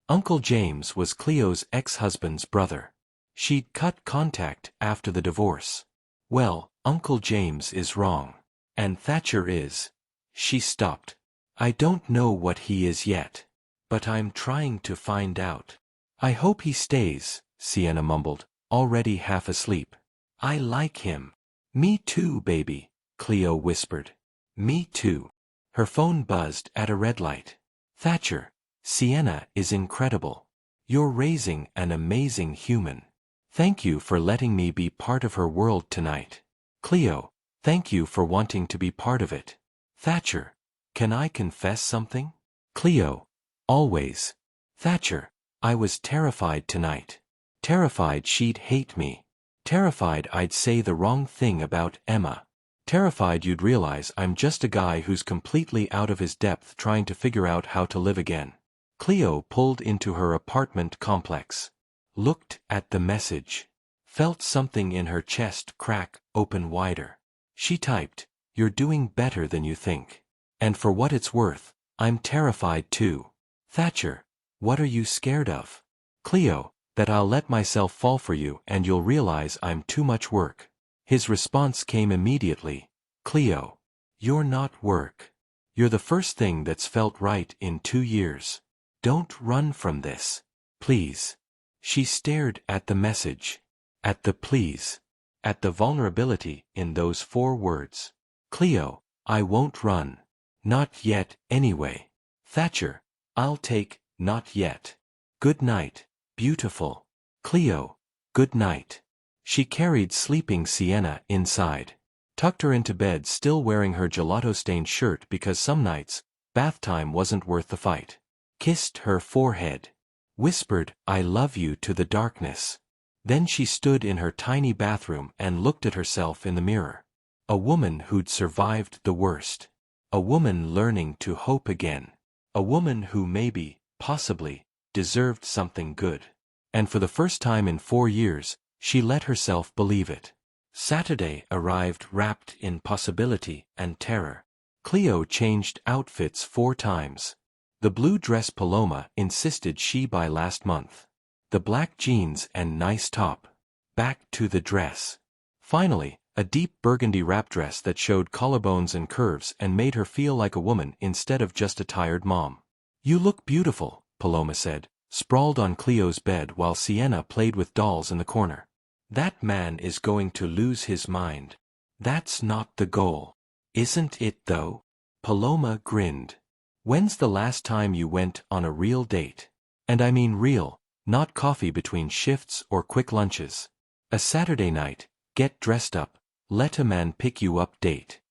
Uncle James was Cleo's ex-husband's brother. She'd cut contact after the divorce. "Well, Uncle James is wrong. And Thatcher is." She stopped. "I don't know what he is yet. But I'm trying to find out." "I hope he stays," Sienna mumbled, already half asleep. "I like him." "Me too, baby," Cleo whispered. "Me too." Her phone buzzed at a red light. "Thatcher, Sienna is incredible. You're raising an amazing human. Thank you for letting me be part of her world tonight. Cleo, thank you for wanting to be part of it. Thatcher, can I confess something?" "Cleo, always." "Thatcher, I was terrified tonight. Terrified she'd hate me. Terrified I'd say the wrong thing about Emma. Terrified you'd realize I'm just a guy who's completely out of his depth trying to figure out how to live again." Cleo pulled into her apartment complex. Looked at the message. Felt something in her chest crack open wider. She typed, "You're doing better than you think. And for what it's worth, I'm terrified too. Thatcher, what are you scared of?" "Cleo, that I'll let myself fall for you and you'll realize I'm too much work." His response came immediately. "Cleo, you're not work. You're the first thing that's felt right in 2 years. Don't run from this. Please." She stared at the message. At the please. At the vulnerability in those 4 words. "Cleo, I won't run. Not yet, anyway. Thatcher, I'll take, not yet. Good night, beautiful. Cleo, good night." She carried sleeping Sienna inside. Tucked her into bed still wearing her gelato-stained shirt because some nights, bath time wasn't worth the fight. Kissed her forehead. Whispered, "I love you" to the darkness. Then she stood in her tiny bathroom and looked at herself in the mirror. A woman who'd survived the worst. A woman learning to hope again. A woman who maybe, possibly, deserved something good. And for the first time in 4 years, she let herself believe it. Saturday arrived wrapped in possibility and terror. Cleo changed outfits 4 times. The blue dress Paloma insisted she buy last month. The black jeans and nice top. Back to the dress. Finally, a deep burgundy wrap dress that showed collarbones and curves and made her feel like a woman instead of just a tired mom. "You look beautiful," Paloma said, sprawled on Cleo's bed while Sienna played with dolls in the corner. "That man is going to lose his mind. That's not the goal. Isn't it though?" Paloma grinned. "When's the last time you went on a real date? And I mean real, not coffee between shifts or quick lunches. A Saturday night, get dressed up, let a man pick you up date."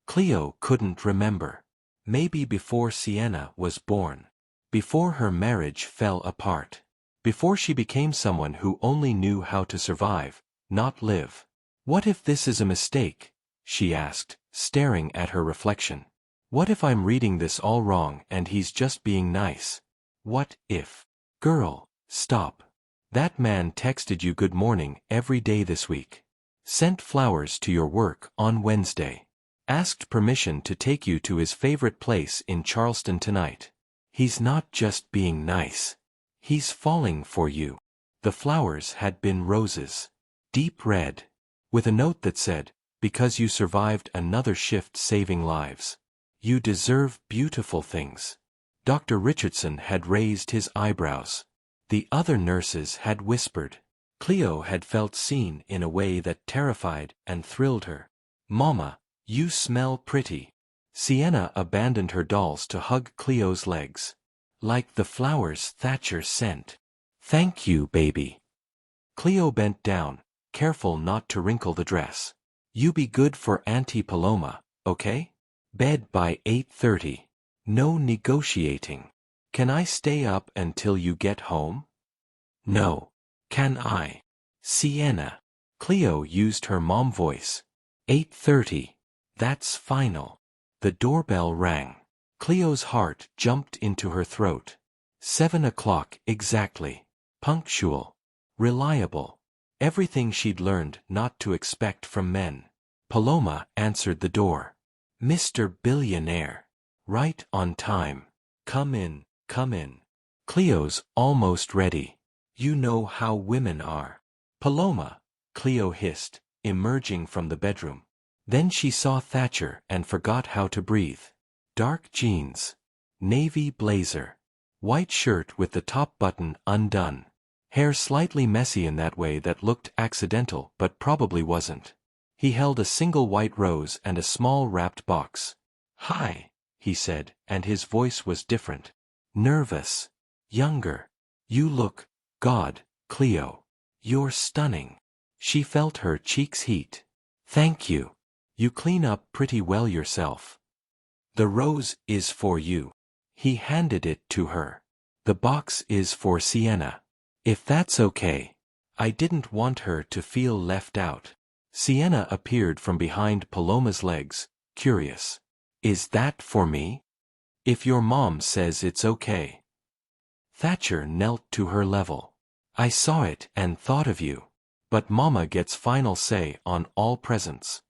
Cleo couldn't remember. Maybe before Sienna was born. Before her marriage fell apart. Before she became someone who only knew how to survive, not live. "What if this is a mistake?" she asked, staring at her reflection. "What if I'm reading this all wrong and he's just being nice? What if?" "Girl, stop. That man texted you good morning every day this week. Sent flowers to your work on Wednesday. Asked permission to take you to his favorite place in Charleston tonight. He's not just being nice. He's falling for you." The flowers had been roses. Deep red. With a note that said, "Because you survived another shift saving lives. You deserve beautiful things." Dr. Richardson had raised his eyebrows. The other nurses had whispered. Cleo had felt seen in a way that terrified and thrilled her. "Mama, you smell pretty." Sienna abandoned her dolls to hug Cleo's legs. "Like the flowers Thatcher sent." "Thank you, baby." Cleo bent down, careful not to wrinkle the dress. "You be good for Auntie Paloma, okay?" Bed by 8:30. No negotiating. Can I stay up until you get home? No. Can I? Sienna. Cleo used her mom voice. 8:30. That's final. The doorbell rang. Cleo's heart jumped into her throat. 7 o'clock exactly. Punctual. Reliable. Everything she'd learned not to expect from men. Paloma answered the door. Mr. Billionaire. Right on time. Come in, come in. Cleo's almost ready. You know how women are. Paloma, Cleo hissed, emerging from the bedroom. Then she saw Thatcher and forgot how to breathe. Dark jeans. Navy blazer. White shirt with the top button undone. Hair slightly messy in that way that looked accidental but probably wasn't. He held a single white rose and a small wrapped box. Hi, he said, and his voice was different. Nervous. Younger. You look, God, Cleo. You're stunning. She felt her cheeks heat. Thank you. You clean up pretty well yourself. The rose is for you. He handed it to her. The box is for Sienna. If that's okay. I didn't want her to feel left out. Sienna appeared from behind Paloma's legs, curious. Is that for me? If your mom says it's okay. Thatcher knelt to her level. I saw it and thought of you. But Mama gets final say on all presents.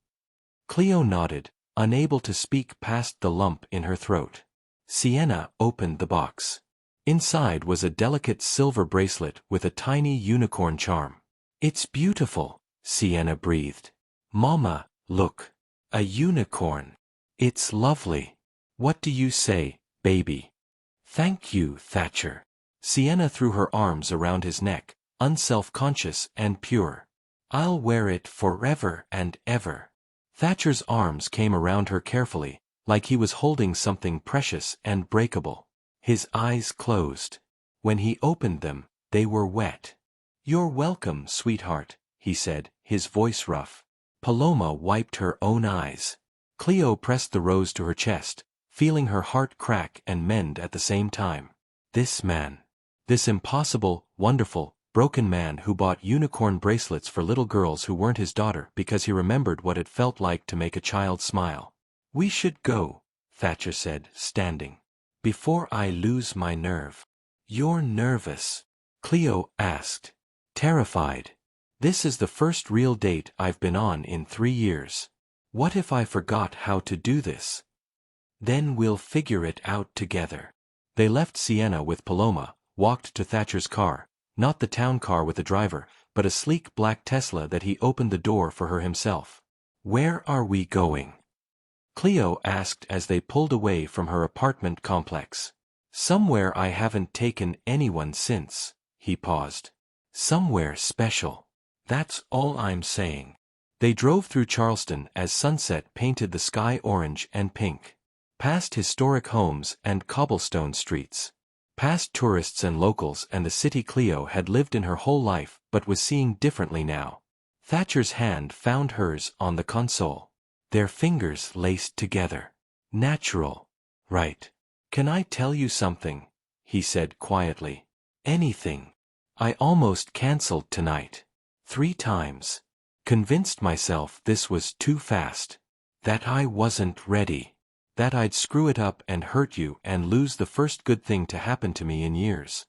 Cleo nodded, unable to speak past the lump in her throat. Sienna opened the box. Inside was a delicate silver bracelet with a tiny unicorn charm. It's beautiful, Sienna breathed. Mama, look. A unicorn. It's lovely. What do you say, baby? Thank you, Thatcher. Sienna threw her arms around his neck, unself-conscious and pure. I'll wear it forever and ever. Thatcher's arms came around her carefully, like he was holding something precious and breakable. His eyes closed. When he opened them, they were wet. You're welcome, sweetheart, he said, his voice rough. Paloma wiped her own eyes. Cleo pressed the rose to her chest, feeling her heart crack and mend at the same time. This man. This impossible, wonderful, broken man who bought unicorn bracelets for little girls who weren't his daughter because he remembered what it felt like to make a child smile. We should go, Thatcher said, standing. Before I lose my nerve. You're nervous? Cleo asked. Terrified. This is the first real date I've been on in 3 years. What if I forgot how to do this? Then we'll figure it out together. They left Sienna with Paloma, walked to Thatcher's car, not the town car with a driver, but a sleek black Tesla that he opened the door for her himself. Where are we going? Cleo asked as they pulled away from her apartment complex. Somewhere I haven't taken anyone since, he paused. Somewhere special. That's all I'm saying. They drove through Charleston as sunset painted the sky orange and pink. Past historic homes and cobblestone streets. Past tourists and locals and the city Cleo had lived in her whole life but was seeing differently now. Thatcher's hand found hers on the console. Their fingers laced together. Natural. Right. Can I tell you something? He said quietly. Anything. I almost canceled tonight. 3 times. Convinced myself this was too fast. That I wasn't ready. That I'd screw it up and hurt you and lose the first good thing to happen to me in years.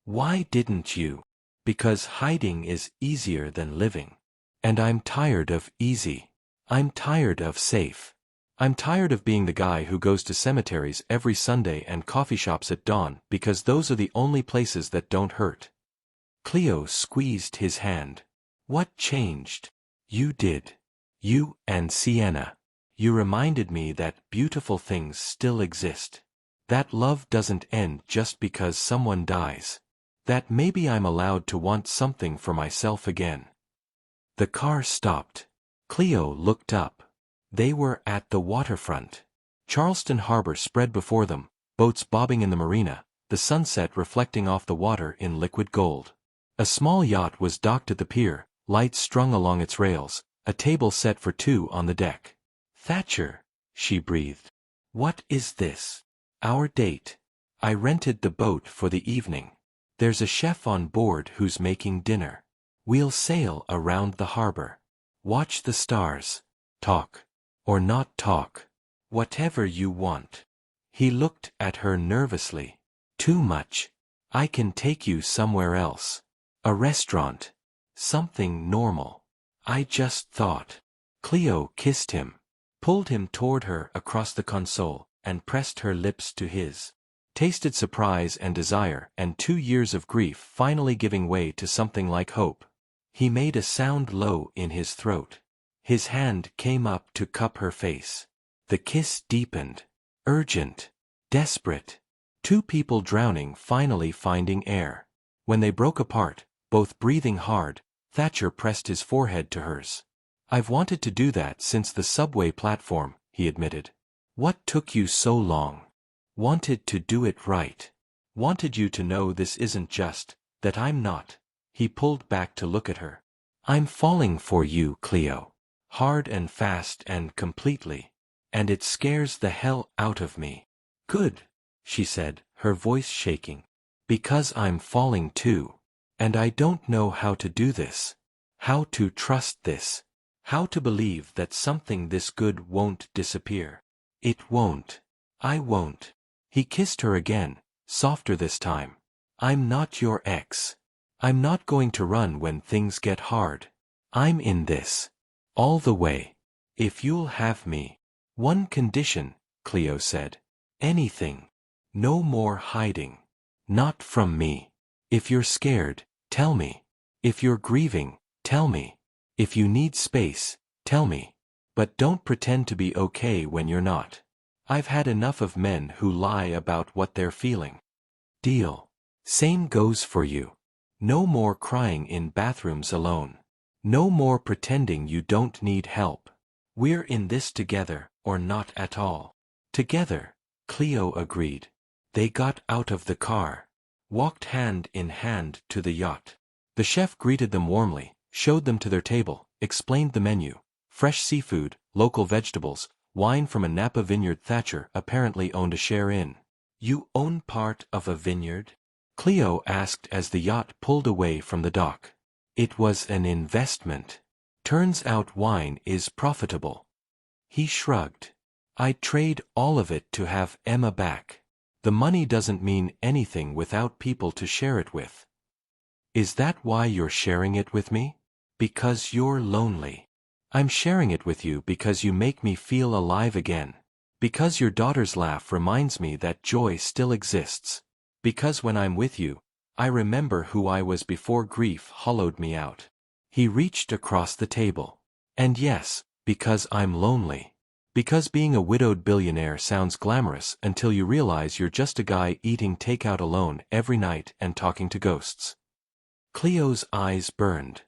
Why didn't you? Because hiding is easier than living. And I'm tired of easy. I'm tired of safe. I'm tired of being the guy who goes to cemeteries every Sunday and coffee shops at dawn because those are the only places that don't hurt. Cleo squeezed his hand. What changed? You did. You and Sienna. You reminded me that beautiful things still exist. That love doesn't end just because someone dies. That maybe I'm allowed to want something for myself again. The car stopped. Cleo looked up. They were at the waterfront. Charleston Harbor spread before them, boats bobbing in the marina, the sunset reflecting off the water in liquid gold. A small yacht was docked at the pier, lights strung along its rails, a table set for 2 on the deck. Thatcher, she breathed. What is this? Our date. I rented the boat for the evening. There's a chef on board who's making dinner. We'll sail around the harbor. Watch the stars. Talk. Or not talk. Whatever you want. He looked at her nervously. Too much. I can take you somewhere else. A restaurant. Something normal. I just thought. Cleo kissed him, pulled him toward her across the console, and pressed her lips to his. Tasted surprise and desire and 2 years of grief finally giving way to something like hope. He made a sound low in his throat. His hand came up to cup her face. The kiss deepened. Urgent. Desperate. 2 people drowning finally finding air. When they broke apart, both breathing hard, Thatcher pressed his forehead to hers. I've wanted to do that since the subway platform, he admitted. What took you so long? Wanted to do it right. Wanted you to know this isn't just, that I'm not. He pulled back to look at her. I'm falling for you, Cleo. Hard and fast and completely. And it scares the hell out of me. Good, she said, her voice shaking. Because I'm falling too. And I don't know how to do this. How to trust this. How to believe that something this good won't disappear. It won't. I won't. He kissed her again, softer this time. I'm not your ex. I'm not going to run when things get hard. I'm in this. All the way. If you'll have me. One condition, Cleo said. Anything. No more hiding. Not from me. If you're scared, tell me. If you're grieving, tell me. If you need space, tell me. But don't pretend to be okay when you're not. I've had enough of men who lie about what they're feeling. Deal. Same goes for you. No more crying in bathrooms alone. No more pretending you don't need help. We're in this together, or not at all. Together, Cleo agreed. They got out of the car. Walked hand in hand to the yacht. The chef greeted them warmly, showed them to their table, explained the menu. Fresh seafood, local vegetables, wine from a Napa vineyard Thatcher apparently owned a share in. You own part of a vineyard? Cleo asked as the yacht pulled away from the dock. It was an investment. Turns out wine is profitable. He shrugged. I'd trade all of it to have Emma back. The money doesn't mean anything without people to share it with. Is that why you're sharing it with me? Because you're lonely. I'm sharing it with you because you make me feel alive again. Because your daughter's laugh reminds me that joy still exists. Because when I'm with you, I remember who I was before grief hollowed me out. He reached across the table. And yes, because I'm lonely. Because being a widowed billionaire sounds glamorous until you realize you're just a guy eating takeout alone every night and talking to ghosts. Cleo's eyes burned.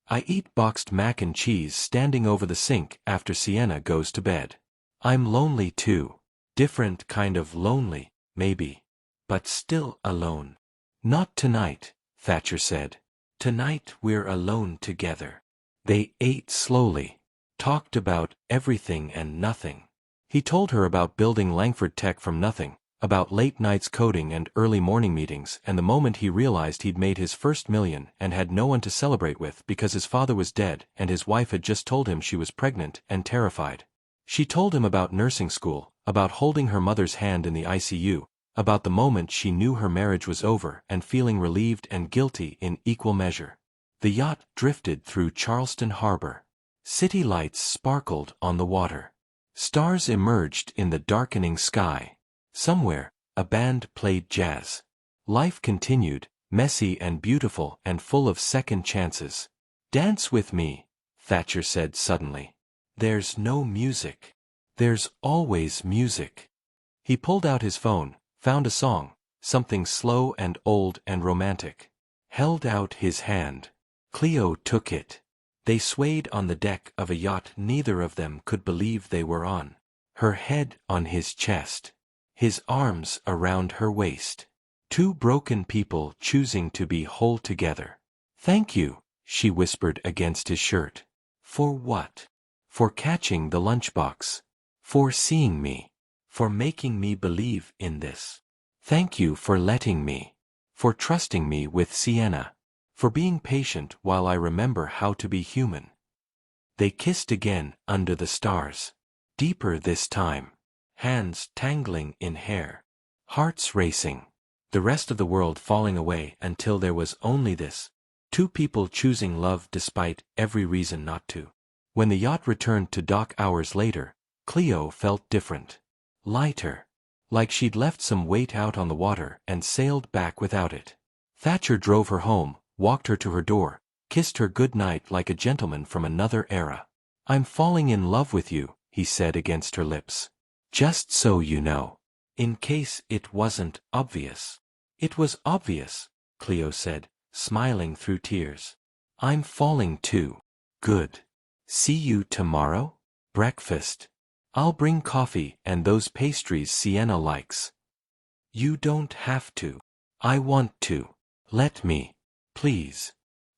I eat boxed mac and cheese standing over the sink after Sienna goes to bed. I'm lonely too. Different kind of lonely, maybe. But still alone. Not tonight, Thatcher said. Tonight we're alone together. They ate slowly. Talked about everything and nothing. He told her about building Langford Tech from nothing, about late nights coding and early morning meetings, and the moment he realized he'd made his first million and had no one to celebrate with because his father was dead and his wife had just told him she was pregnant and terrified. She told him about nursing school, about holding her mother's hand in the ICU, about the moment she knew her marriage was over and feeling relieved and guilty in equal measure. The yacht drifted through Charleston harbor. City lights sparkled on the water. Stars emerged in the darkening sky. Somewhere, a band played jazz. Life continued, messy and beautiful and full of second chances. Dance with me, Thatcher said suddenly. There's no music. There's always music. He pulled out his phone, found a song, something slow and old and romantic. Held out his hand. Cleo took it. They swayed on the deck of a yacht neither of them could believe they were on. Her head on his chest. His arms around her waist. 2 broken people choosing to be whole together. Thank you, she whispered against his shirt. For what? For catching the lunchbox. For seeing me. For making me believe in this. Thank you for letting me. For trusting me with Sienna. For being patient while I remember how to be human. They kissed again under the stars. Deeper this time. Hands tangling in hair. Hearts racing. The rest of the world falling away until there was only this. Two people choosing love despite every reason not to. When the yacht returned to dock hours later, Cleo felt different. Lighter. Like she'd left some weight out on the water and sailed back without it. Thatcher drove her home, walked her to her door, kissed her good night like a gentleman from another era. I'm falling in love with you, he said against her lips. Just so you know. In case it wasn't obvious. It was obvious, Cleo said, smiling through tears. I'm falling too. Good. See you tomorrow? Breakfast. I'll bring coffee and those pastries Sienna likes. You don't have to. I want to. Let me. Please.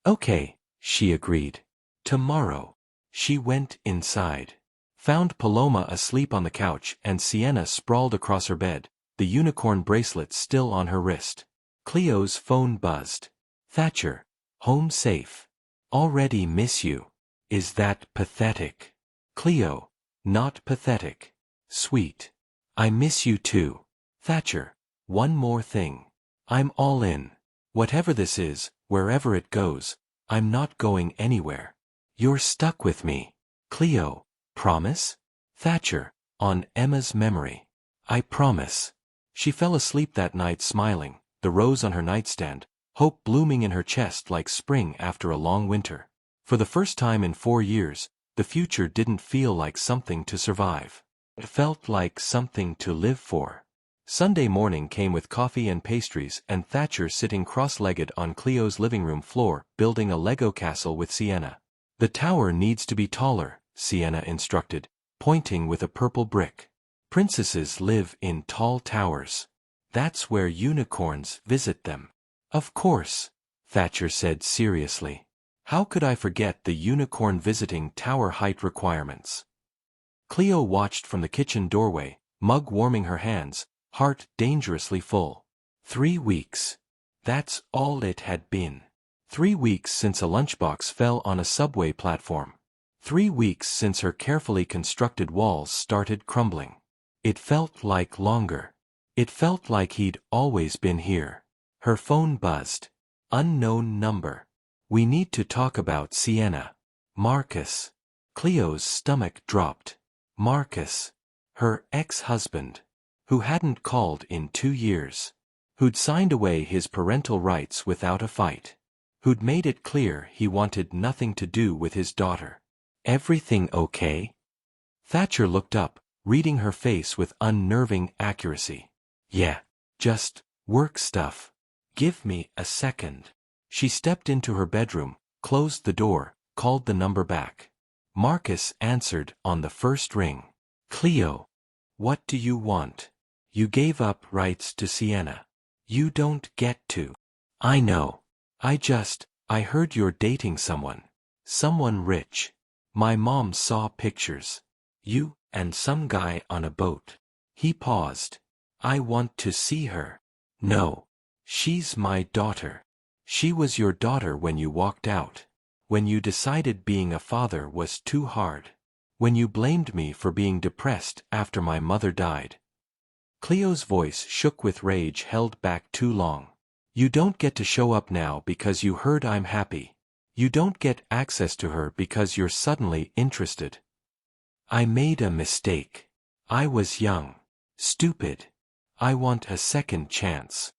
Okay, she agreed. Tomorrow. She went inside. Found Paloma asleep on the couch and Sienna sprawled across her bed, the unicorn bracelet still on her wrist. Cleo's phone buzzed. Thatcher. Home safe. Already miss you. Is that pathetic? Cleo. Not pathetic. Sweet. I miss you too. Thatcher. One more thing. I'm all in. Whatever this is, wherever it goes, I'm not going anywhere. You're stuck with me. Cleo. Promise? Thatcher. On Emma's memory. I promise. She fell asleep that night smiling, the rose on her nightstand, hope blooming in her chest like spring after a long winter. For the first time in 4 years, the future didn't feel like something to survive. It felt like something to live for. Sunday morning came with coffee and pastries and Thatcher sitting cross-legged on Cleo's living room floor building a Lego castle with Sienna. The tower needs to be taller, Sienna instructed, pointing with a purple brick. Princesses live in tall towers. That's where unicorns visit them. Of course, Thatcher said seriously. How could I forget the unicorn visiting tower height requirements? Cleo watched from the kitchen doorway, mug warming her hands, heart dangerously full. 3 weeks. That's all it had been. 3 weeks since a lunchbox fell on a subway platform. 3 weeks since her carefully constructed walls started crumbling. It felt like longer. It felt like he'd always been here. Her phone buzzed. Unknown number. We need to talk about Sienna. Marcus. Cleo's stomach dropped. Marcus. Her ex-husband. Who hadn't called in 2 years. Who'd signed away his parental rights without a fight. Who'd made it clear he wanted nothing to do with his daughter. Everything okay? Thatcher looked up, reading her face with unnerving accuracy. Yeah. Just work stuff. Give me a second. She stepped into her bedroom, closed the door, called the number back. Marcus answered on the first ring. Cleo. What do you want? You gave up rights to Sienna. You don't get to. I know. I heard you're dating someone. Someone rich. My mom saw pictures. You and some guy on a boat. He paused. I want to see her. No. She's my daughter. She was your daughter when you walked out. When you decided being a father was too hard. When you blamed me for being depressed after my mother died. Cleo's voice shook with rage held back too long. You don't get to show up now because you heard I'm happy. You don't get access to her because you're suddenly interested. I made a mistake. I was young. Stupid. I want a second chance.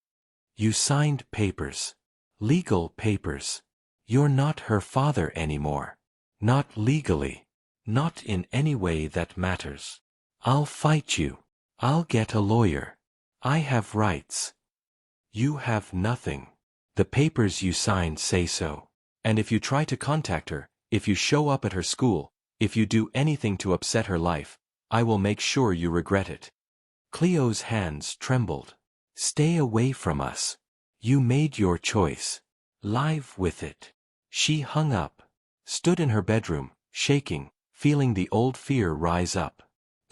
You signed papers. Legal papers. You're not her father anymore. Not legally. Not in any way that matters. I'll fight you. I'll get a lawyer. I have rights. You have nothing. The papers you signed say so. And if you try to contact her, if you show up at her school, if you do anything to upset her life, I will make sure you regret it. Cleo's hands trembled. Stay away from us. You made your choice. Live with it. She hung up. Stood in her bedroom, shaking, feeling the old fear rise up.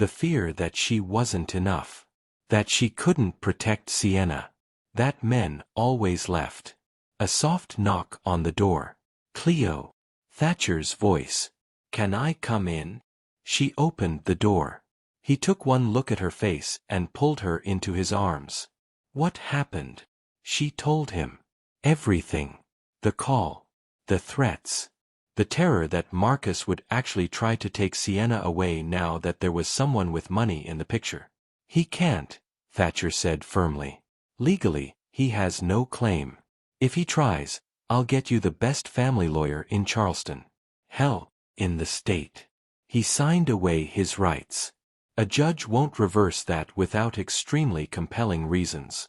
The fear that she wasn't enough. That she couldn't protect Sienna. That men always left. A soft knock on the door. Cleo. Thatcher's voice. "Can I come in?" She opened the door. He took one look at her face and pulled her into his arms. What happened? She told him. Everything. The call. The threats. The terror that Marcus would actually try to take Sienna away now that there was someone with money in the picture. "He can't," Thatcher said firmly. "Legally, he has no claim. If he tries, I'll get you the best family lawyer in Charleston. Hell, in the state." He signed away his rights. A judge won't reverse that without extremely compelling reasons.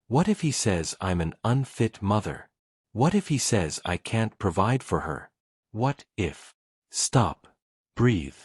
What if he says I'm an unfit mother? What if he says I can't provide for her? What if? Stop. Breathe.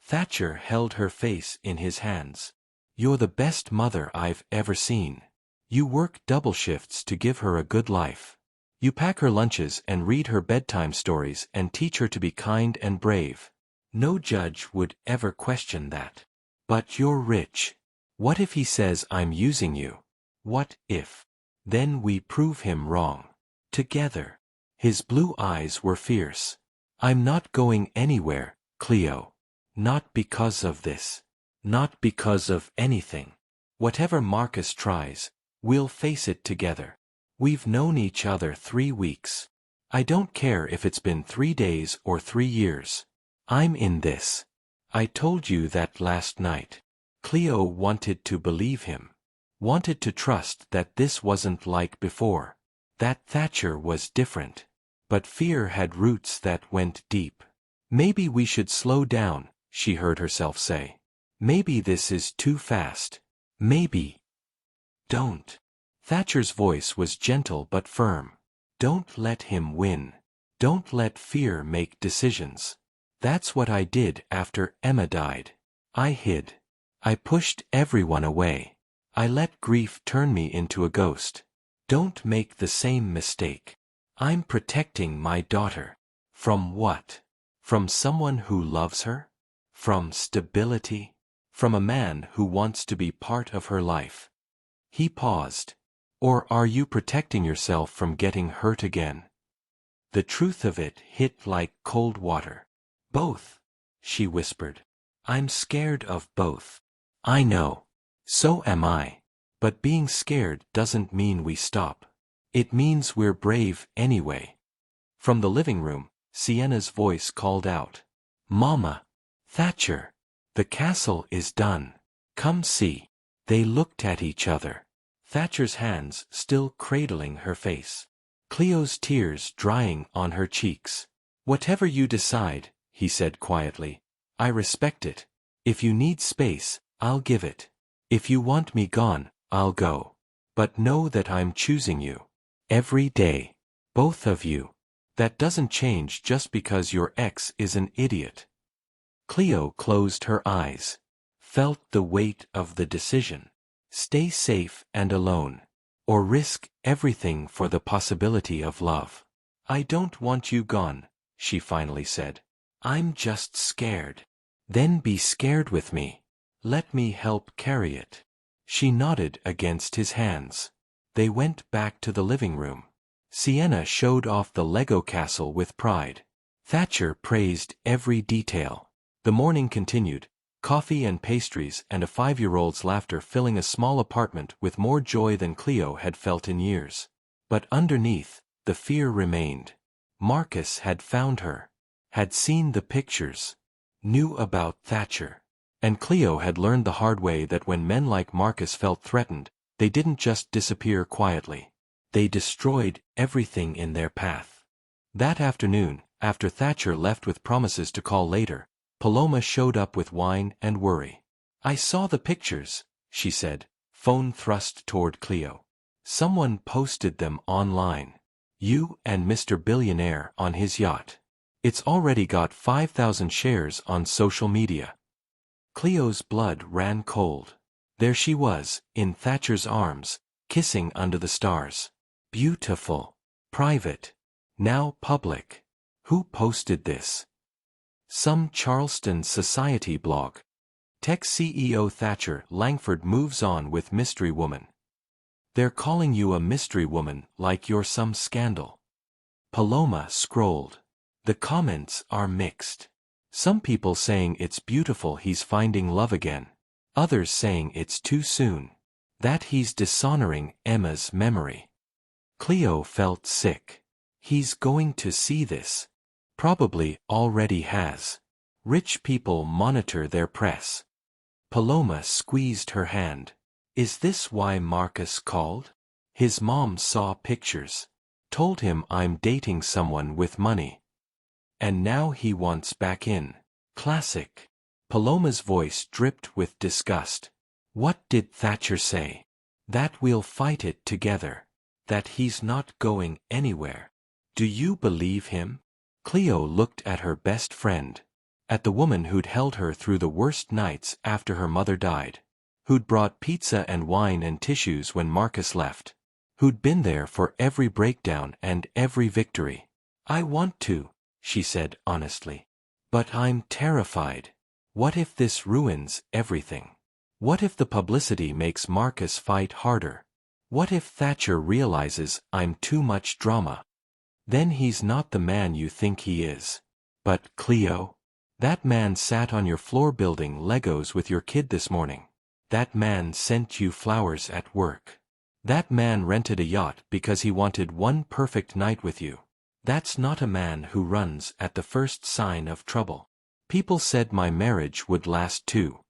Thatcher held her face in his hands. "You're the best mother I've ever seen. You work double shifts to give her a good life. You pack her lunches and read her bedtime stories and teach her to be kind and brave. No judge would ever question that. But you're rich. What if he says I'm using you? What if? Then we prove him wrong. Together." His blue eyes were fierce. "I'm not going anywhere, Cleo. Not because of this. Not because of anything. Whatever Marcus tries, we'll face it together. We've known each other 3 weeks. I don't care if it's been 3 days or 3 years. I'm in this. I told you that last night." Cleo wanted to believe him. Wanted to trust that this wasn't like before. That Thatcher was different. But fear had roots that went deep. "Maybe we should slow down," she heard herself say. "Maybe this is too fast. Maybe." "Don't." Thatcher's voice was gentle but firm. "Don't let him win. Don't let fear make decisions. That's what I did after Emma died. I hid. I pushed everyone away. I let grief turn me into a ghost. Don't make the same mistake. I'm protecting my daughter. From what? From someone who loves her? From stability? From a man who wants to be part of her life?" He paused. "Or are you protecting yourself from getting hurt again?" The truth of it hit like cold water. "Both," she whispered. "I'm scared of both." "I know. So am I. But being scared doesn't mean we stop. It means we're brave anyway." From the living room, Sienna's voice called out. "Mama! Thatcher! The castle is done. Come see." They looked at each other. Thatcher's hands still cradling her face. Cleo's tears drying on her cheeks. "Whatever you decide," he said quietly, "I respect it. If you need space, I'll give it. If you want me gone, I'll go. But know that I'm choosing you. Every day. Both of you. That doesn't change just because your ex is an idiot." Cleo closed her eyes. Felt the weight of the decision. Stay safe and alone. Or risk everything for the possibility of love. "I don't want you gone," she finally said. "I'm just scared." "Then be scared with me. Let me help carry it." She nodded against his hands. They went back to the living room. Sienna showed off the Lego castle with pride. Thatcher praised every detail. The morning continued, coffee and pastries and a 5-year-old's laughter filling a small apartment with more joy than Cleo had felt in years. But underneath, the fear remained. Marcus had found her. Had seen the pictures. Knew about Thatcher. And Cleo had learned the hard way that when men like Marcus felt threatened, they didn't just disappear quietly. They destroyed everything in their path. That afternoon, after Thatcher left with promises to call later, Paloma showed up with wine and worry. "I saw the pictures," she said, phone thrust toward Cleo. "Someone posted them online. You and Mr. Billionaire on his yacht. It's already got 5,000 shares on social media." Cleo's blood ran cold. There she was, in Thatcher's arms, kissing under the stars. Beautiful. Private. Now public. Who posted this? Some Charleston society blog. Tech CEO Thatcher Langford moves on with mystery woman. They're calling you a mystery woman like you're some scandal. Paloma scrolled. The comments are mixed. Some people saying it's beautiful he's finding love again. Others saying it's too soon. That he's dishonoring Emma's memory. Cleo felt sick. He's going to see this. Probably already has. Rich people monitor their press. Paloma squeezed her hand. Is this why Marcus called? His mom saw pictures. Told him I'm dating someone with money. And now he wants back in. Classic. Paloma's voice dripped with disgust. What did Thatcher say? That we'll fight it together. That he's not going anywhere. Do you believe him? Cleo looked at her best friend. At the woman who'd held her through the worst nights after her mother died. Who'd brought pizza and wine and tissues when Marcus left. Who'd been there for every breakdown and every victory. I want to, she said honestly. But I'm terrified. What if this ruins everything? What if the publicity makes Marcus fight harder? What if Thatcher realizes I'm too much drama? Then he's not the man you think he is. But Cleo? That man sat on your floor building Legos with your kid this morning. That man sent you flowers at work. That man rented a yacht because he wanted one perfect night with you. That's not a man who runs at the first sign of trouble. People said my marriage would last too.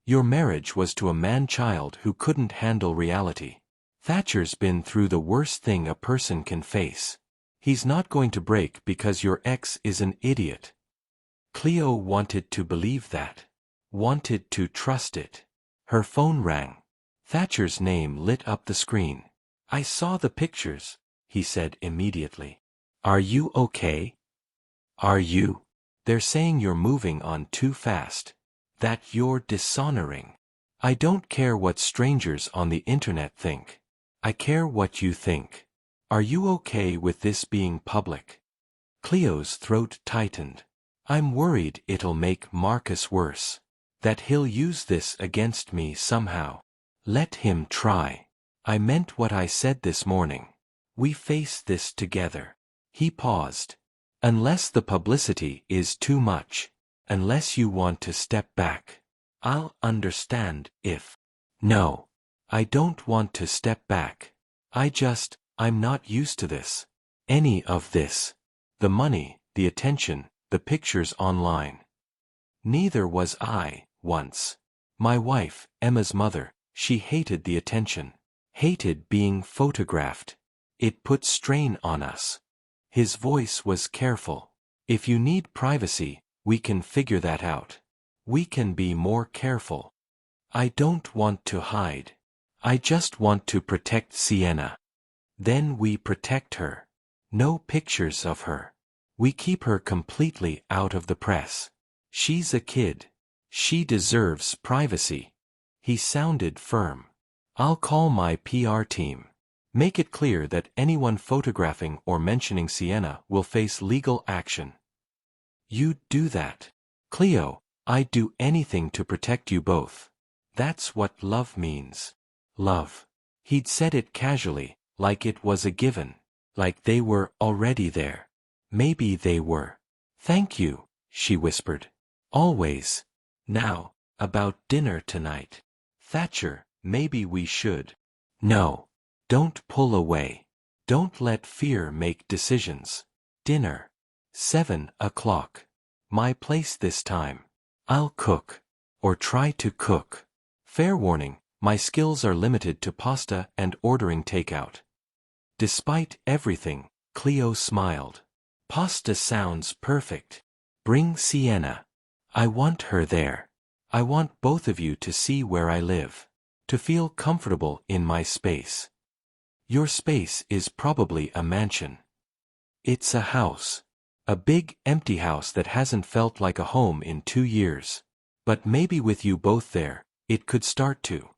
Your marriage was to a man-child who couldn't handle reality. Thatcher's been through the worst thing a person can face. He's not going to break because your ex is an idiot. Cleo wanted to believe that. Wanted to trust it. Her phone rang. Thatcher's name lit up the screen. I saw the pictures, he said immediately. Are you okay? Are you? They're saying you're moving on too fast. That you're dishonoring. I don't care what strangers on the internet think. I care what you think. Are you okay with this being public? Cleo's throat tightened. I'm worried it'll make Marcus worse. That he'll use this against me somehow. Let him try. I meant what I said this morning. We face this together. He paused. Unless the publicity is too much. Unless you want to step back. I'll understand if. No. I don't want to step back. I'm not used to this. Any of this. The money, the attention, the pictures online. Neither was I, once. My wife, Emma's mother, she hated the attention. Hated being photographed. It put strain on us. His voice was careful. If you need privacy, we can figure that out. We can be more careful. I don't want to hide. I just want to protect Sienna. Then we protect her. No pictures of her. We keep her completely out of the press. She's a kid. She deserves privacy. He sounded firm. I'll call my PR team. Make it clear that anyone photographing or mentioning Sienna will face legal action. You'd do that. Cleo, I'd do anything to protect you both. That's what love means. Love. He'd said it casually, like it was a given. Like they were already there. Maybe they were. Thank you, she whispered. Always. Now, about dinner tonight. Thatcher, maybe we should. No. Don't pull away. Don't let fear make decisions. Dinner. 7 o'clock. My place this time. I'll cook. Or try to cook. Fair warning, my skills are limited to pasta and ordering takeout. Despite everything, Cleo smiled. Pasta sounds perfect. Bring Sienna. I want her there. I want both of you to see where I live. To feel comfortable in my space. Your space is probably a mansion. It's a house. A big, empty house that hasn't felt like a home in 2 years. But maybe with you both there, it could start to.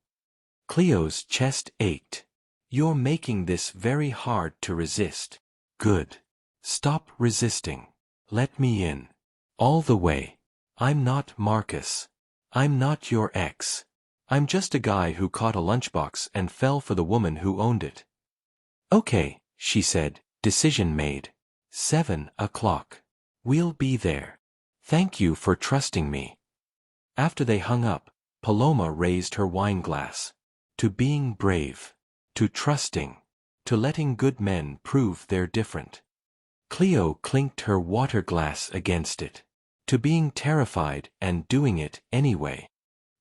Cleo's chest ached. You're making this very hard to resist. Good. Stop resisting. Let me in. All the way. I'm not Marcus. I'm not your ex. I'm just a guy who caught a lunchbox and fell for the woman who owned it. Okay, she said, decision made. 7 o'clock. We'll be there. Thank you for trusting me. After they hung up, Paloma raised her wine glass. To being brave. To trusting. To letting good men prove they're different. Cleo clinked her water glass against it. To being terrified and doing it anyway.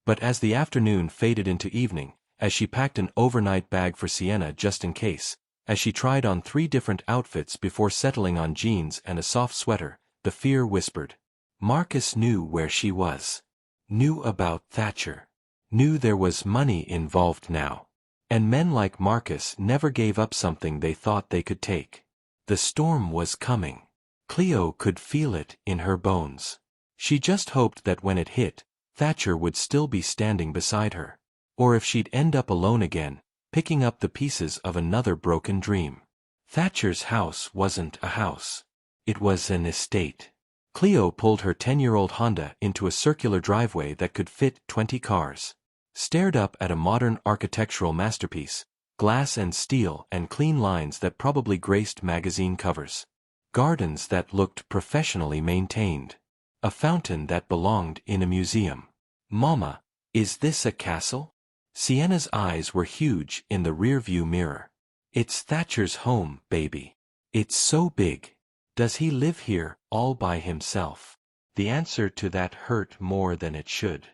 But as the afternoon faded into evening, as she packed an overnight bag for Sienna just in case, as she tried on 3 different outfits before settling on jeans and a soft sweater, the fear whispered. Marcus knew where she was. Knew about Thatcher. Knew there was money involved now. And men like Marcus never gave up something they thought they could take. The storm was coming. Cleo could feel it in her bones. She just hoped that when it hit, Thatcher would still be standing beside her. Or if she'd end up alone again, picking up the pieces of another broken dream. Thatcher's house wasn't a house. It was an estate. Cleo pulled her 10-year-old Honda into a circular driveway that could fit 20 cars. Stared up at a modern architectural masterpiece, glass and steel and clean lines that probably graced magazine covers. Gardens that looked professionally maintained. A fountain that belonged in a museum. Mama, is this a castle? Sienna's eyes were huge in the rearview mirror. It's Thatcher's home, baby. It's so big. Does he live here, all by himself? The answer to that hurt more than it should.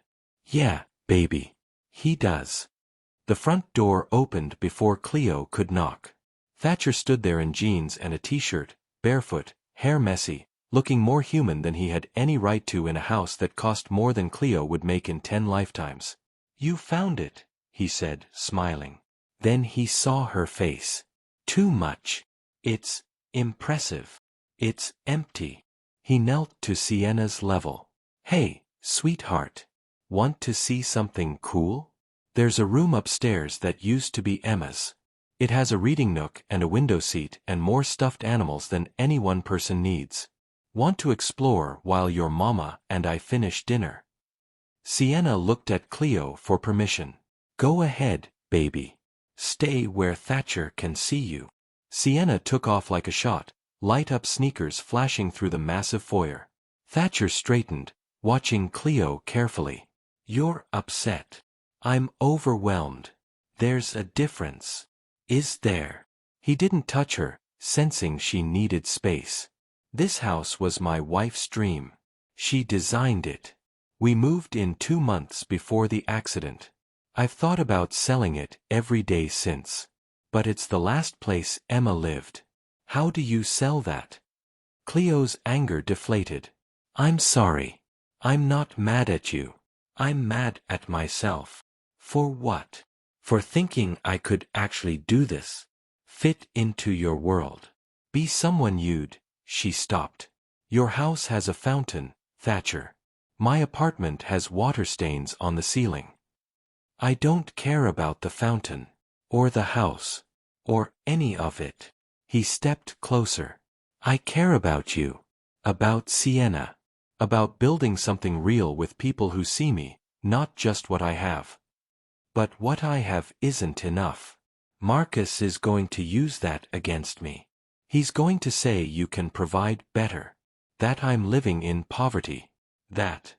Yeah, baby. He does. The front door opened before Cleo could knock. Thatcher stood there in jeans and a t-shirt, barefoot, hair messy, looking more human than he had any right to in a house that cost more than Cleo would make in 10 lifetimes. You found it, he said, smiling. Then he saw her face. Too much. It's impressive. It's empty. He knelt to Sienna's level. Hey, sweetheart. Want to see something cool? There's a room upstairs that used to be Emma's. It has a reading nook and a window seat and more stuffed animals than any one person needs. Want to explore while your mama and I finish dinner? Sienna looked at Cleo for permission. Go ahead, baby. Stay where Thatcher can see you. Sienna took off like a shot, light-up sneakers flashing through the massive foyer. Thatcher straightened, watching Cleo carefully. You're upset. I'm overwhelmed. There's a difference. Is there? He didn't touch her, sensing she needed space. This house was my wife's dream. She designed it. We moved in 2 months before the accident. I've thought about selling it every day since. But it's the last place Emma lived. How do you sell that? Cleo's anger deflated. I'm sorry. I'm not mad at you. I'm mad at myself. For what? For thinking I could actually do this. Fit into your world. Be someone you'd. She stopped. Your house has a fountain, Thatcher. My apartment has water stains on the ceiling. I don't care about the fountain. Or the house. Or any of it. He stepped closer. I care about you. About Sienna. About building something real with people who see me, not just what I have. But what I have isn't enough. Marcus is going to use that against me. He's going to say you can provide better. That I'm living in poverty. That.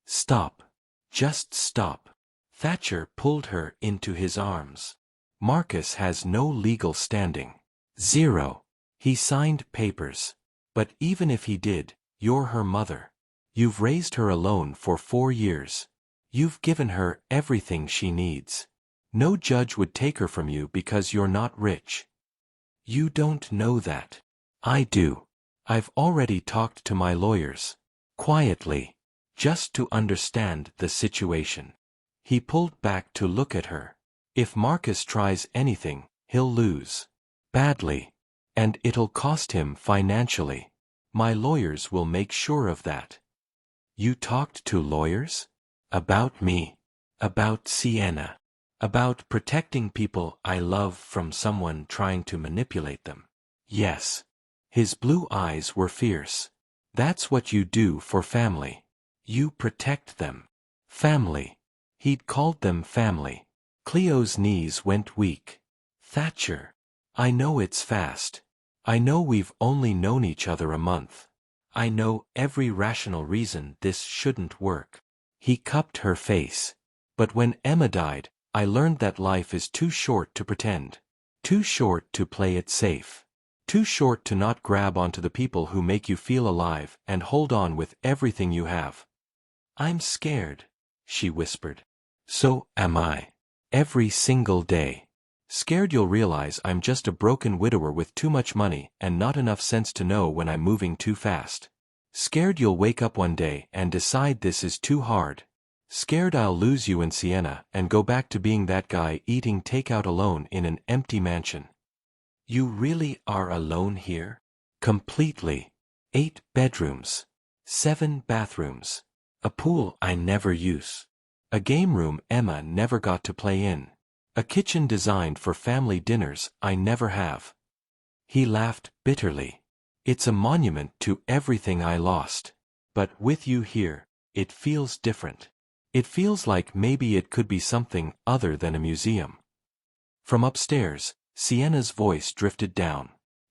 Stop. Just stop. Thatcher pulled her into his arms. Marcus has no legal standing. 0. He signed papers. But even if he did, you're her mother. You've raised her alone for 4 years. You've given her everything she needs. No judge would take her from you because you're not rich. You don't know that. I do. I've already talked to my lawyers. Quietly. Just to understand the situation. He pulled back to look at her. If Marcus tries anything, he'll lose. Badly. And it'll cost him financially. My lawyers will make sure of that. You talked to lawyers? About me. About Sienna. About protecting people I love from someone trying to manipulate them. Yes. His blue eyes were fierce. That's what you do for family. You protect them. Family. He'd called them family. Cleo's knees went weak. Thatcher. I know it's fast. I know we've only known each other a month. I know every rational reason this shouldn't work. He cupped her face. But when Emma died, I learned that life is too short to pretend. Too short to play it safe. Too short to not grab onto the people who make you feel alive and hold on with everything you have. I'm scared, she whispered. So am I. Every single day. Scared you'll realize I'm just a broken widower with too much money and not enough sense to know when I'm moving too fast. Scared you'll wake up one day and decide this is too hard. Scared I'll lose you in Siena and go back to being that guy eating takeout alone in an empty mansion. You really are alone here? Completely. 8 bedrooms. 7 bathrooms. A pool I never use. A game room Emma never got to play in. A kitchen designed for family dinners I never have. He laughed bitterly. It's a monument to everything I lost. But with you here, it feels different. It feels like maybe it could be something other than a museum. From upstairs, Siena's voice drifted down.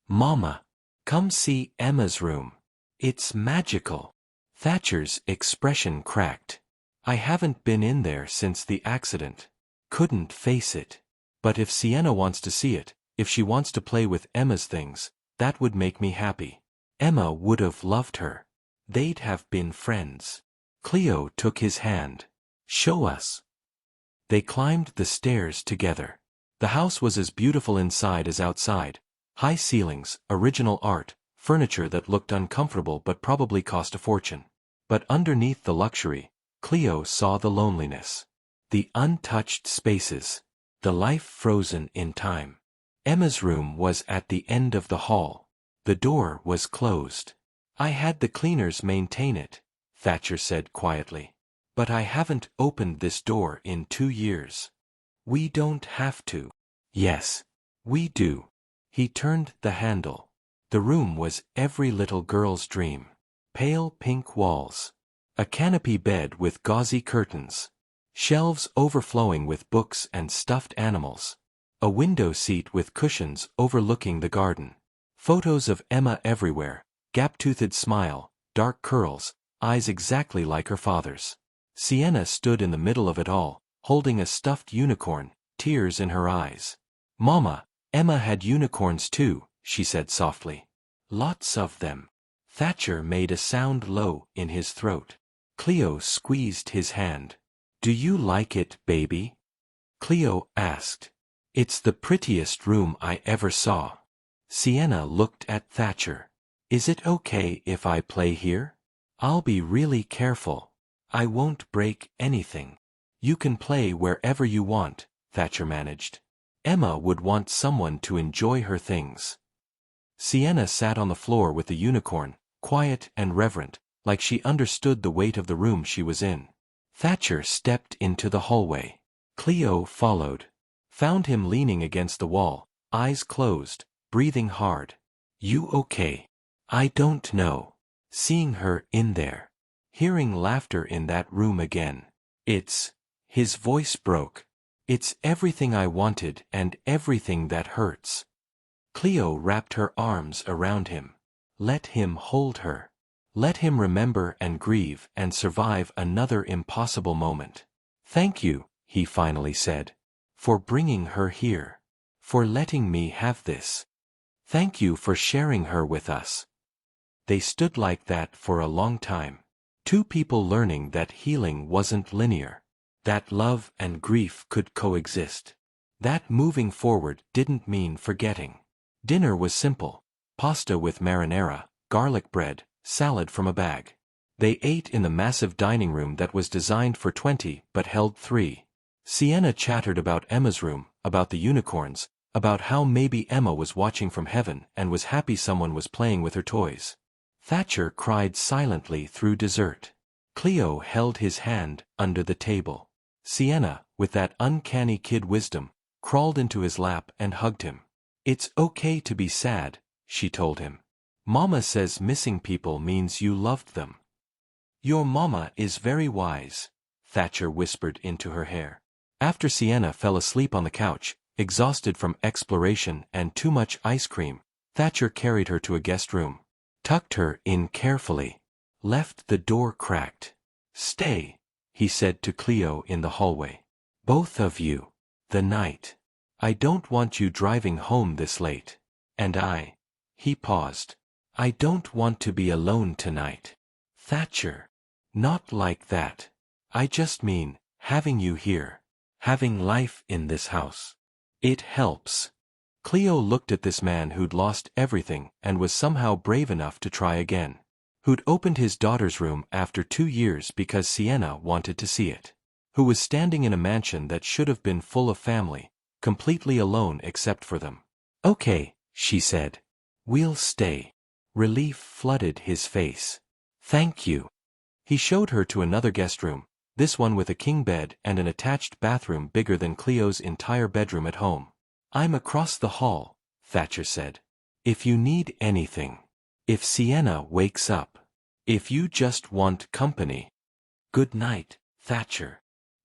Mama, come see Emma's room. It's magical. Thatcher's expression cracked. I haven't been in there since the accident. Couldn't face it. But if Siena wants to see it, if she wants to play with Emma's things, that would make me happy. Emma would have loved her. They'd have been friends. Cleo took his hand. Show us. They climbed the stairs together. The house was as beautiful inside as outside. High ceilings, original art, furniture that looked uncomfortable but probably cost a fortune. But underneath the luxury, Cleo saw the loneliness. The untouched spaces. The life frozen in time. Emma's room was at the end of the hall. The door was closed. I had the cleaners maintain it, Thatcher said quietly. But I haven't opened this door in 2 years. We don't have to. Yes, we do. He turned the handle. The room was every little girl's dream. Pale pink walls. A canopy bed with gauzy curtains. Shelves overflowing with books and stuffed animals. A window seat with cushions overlooking the garden. Photos of Emma everywhere, gap-toothed smile, dark curls, eyes exactly like her father's. Siena stood in the middle of it all, holding a stuffed unicorn, tears in her eyes. Mama, Emma had unicorns too, she said softly. Lots of them. Thatcher made a sound low in his throat. Cleo squeezed his hand. Do you like it, baby? Cleo asked. It's the prettiest room I ever saw. Siena looked at Thatcher. Is it okay if I play here? I'll be really careful. I won't break anything. You can play wherever you want, Thatcher managed. Emma would want someone to enjoy her things. Siena sat on the floor with the unicorn, quiet and reverent, like she understood the weight of the room she was in. Thatcher stepped into the hallway. Cleo followed. Found him leaning against the wall, eyes closed, breathing hard. You okay? I don't know. Seeing her in there. Hearing laughter in that room again. His voice broke. It's everything I wanted and everything that hurts. Cleo wrapped her arms around him. Let him hold her. Let him remember and grieve and survive another impossible moment. Thank you, he finally said. For bringing her here. For letting me have this. Thank you for sharing her with us. They stood like that for a long time. 2 people learning that healing wasn't linear. That love and grief could coexist. That moving forward didn't mean forgetting. Dinner was simple. Pasta with marinara, garlic bread, salad from a bag. They ate in the massive dining room that was designed for 20 but held 3. Siena chattered about Emma's room, about the unicorns, about how maybe Emma was watching from heaven and was happy someone was playing with her toys. Thatcher cried silently through dessert. Cleo held his hand under the table. Siena, with that uncanny kid wisdom, crawled into his lap and hugged him. It's okay to be sad, she told him. Mama says missing people means you loved them. Your mama is very wise. Thatcher whispered into her hair. After Sienna fell asleep on the couch, exhausted from exploration and too much ice cream, Thatcher carried her to a guest room, tucked her in carefully, left the door cracked. "Stay," he said to Cleo in the hallway. "Both of you. The night. I don't want you driving home this late. And he paused. "I don't want to be alone tonight. Thatcher. Not like that. I just mean, having you here. Having life in this house. It helps." Cleo looked at this man who'd lost everything and was somehow brave enough to try again. Who'd opened his daughter's room after 2 years because Sienna wanted to see it. Who was standing in a mansion that should have been full of family, completely alone except for them. "Okay," she said. "We'll stay." Relief flooded his face. "Thank you." He showed her to another guest room, this one with a king bed and an attached bathroom bigger than Cleo's entire bedroom at home. "I'm across the hall," Thatcher said. "If you need anything. If Sienna wakes up. If you just want company." "Good night, Thatcher."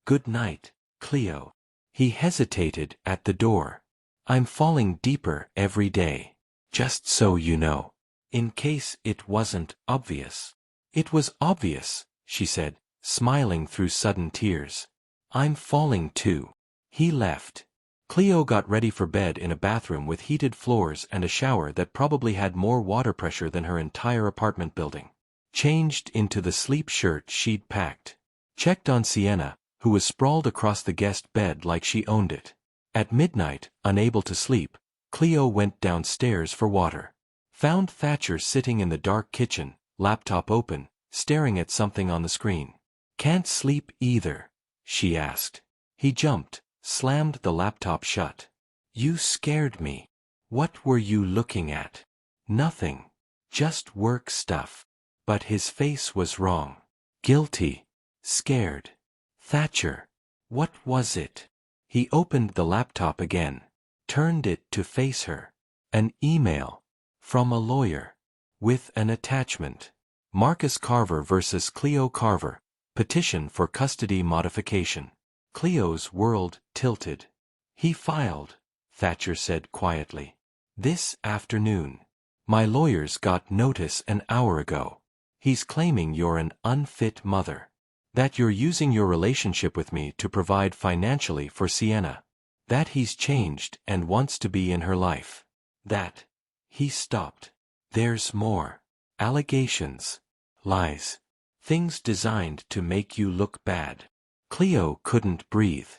"Good night, Cleo." He hesitated at the door. "I'm falling deeper every day. Just so you know. In case it wasn't obvious." "It was obvious," she said, smiling through sudden tears. "I'm falling too." He left. Cleo got ready for bed in a bathroom with heated floors and a shower that probably had more water pressure than her entire apartment building. Changed into the sleep shirt she'd packed. Checked on Sienna, who was sprawled across the guest bed like she owned it. At midnight, unable to sleep, Cleo went downstairs for water. Found Thatcher sitting in the dark kitchen, laptop open, staring at something on the screen. "Can't sleep either?" she asked. He jumped, slammed the laptop shut. "You scared me." "What were you looking at?" "Nothing. Just work stuff." But his face was wrong. Guilty. Scared. "Thatcher. What was it?" He opened the laptop again. Turned it to face her. An email. From a lawyer. With an attachment. Marcus Carver versus Cleo Carver. Petition for custody modification. Cleo's world tilted. "He filed," Thatcher said quietly. "This afternoon. My lawyers got notice an hour ago. He's claiming you're an unfit mother. That you're using your relationship with me to provide financially for Sienna. That he's changed and wants to be in her life. That." He stopped. "There's more. Allegations. Lies. Things designed to make you look bad." Cleo couldn't breathe.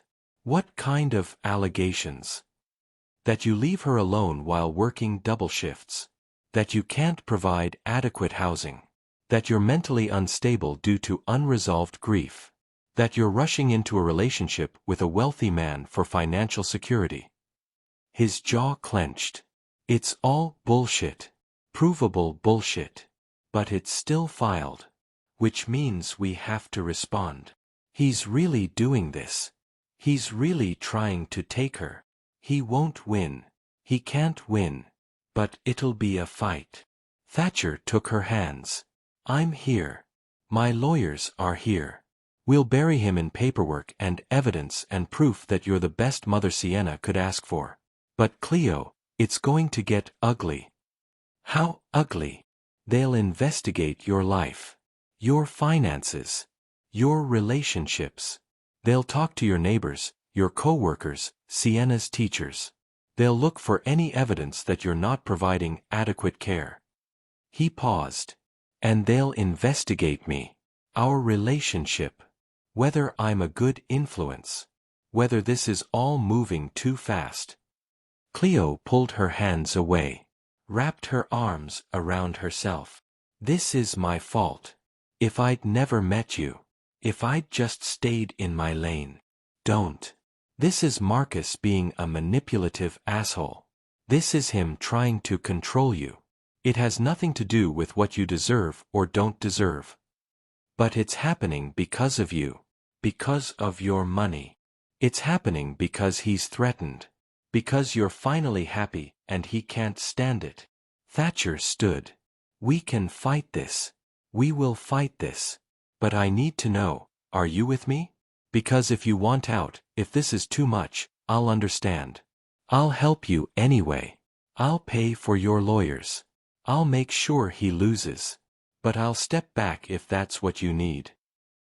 "What kind of allegations?" "That you leave her alone while working double shifts. That you can't provide adequate housing. That you're mentally unstable due to unresolved grief. That you're rushing into a relationship with a wealthy man for financial security." His jaw clenched. "It's all bullshit. Provable bullshit. But it's still filed. Which means we have to respond. He's really doing this. He's really trying to take her. He won't win. He can't win. But it'll be a fight." Thatcher took her hands. "I'm here. My lawyers are here. We'll bury him in paperwork and evidence and proof that you're the best mother Sienna could ask for. But Cleo, it's going to get ugly." "How ugly?" "They'll investigate your life. Your finances. Your relationships. They'll talk to your neighbors, your co-workers, Sienna's teachers. They'll look for any evidence that you're not providing adequate care." He paused. "And they'll investigate me. Our relationship. Whether I'm a good influence. Whether this is all moving too fast." Cleo pulled her hands away. Wrapped her arms around herself. "This is my fault. If I'd never met you. If I'd just stayed in my lane. Don't. This is Marcus being a manipulative asshole. This is him trying to control you. It has nothing to do with what you deserve or don't deserve. But it's happening because of you. Because of your money. It's happening because he's threatened. Because you're finally happy and he can't stand it." Thatcher stood. "We can fight this. We will fight this. But I need to know, are you with me?" Because if you want out, if this is too much, I'll understand. I'll help you anyway. I'll pay for your lawyers. I'll make sure he loses. But I'll step back if that's what you need.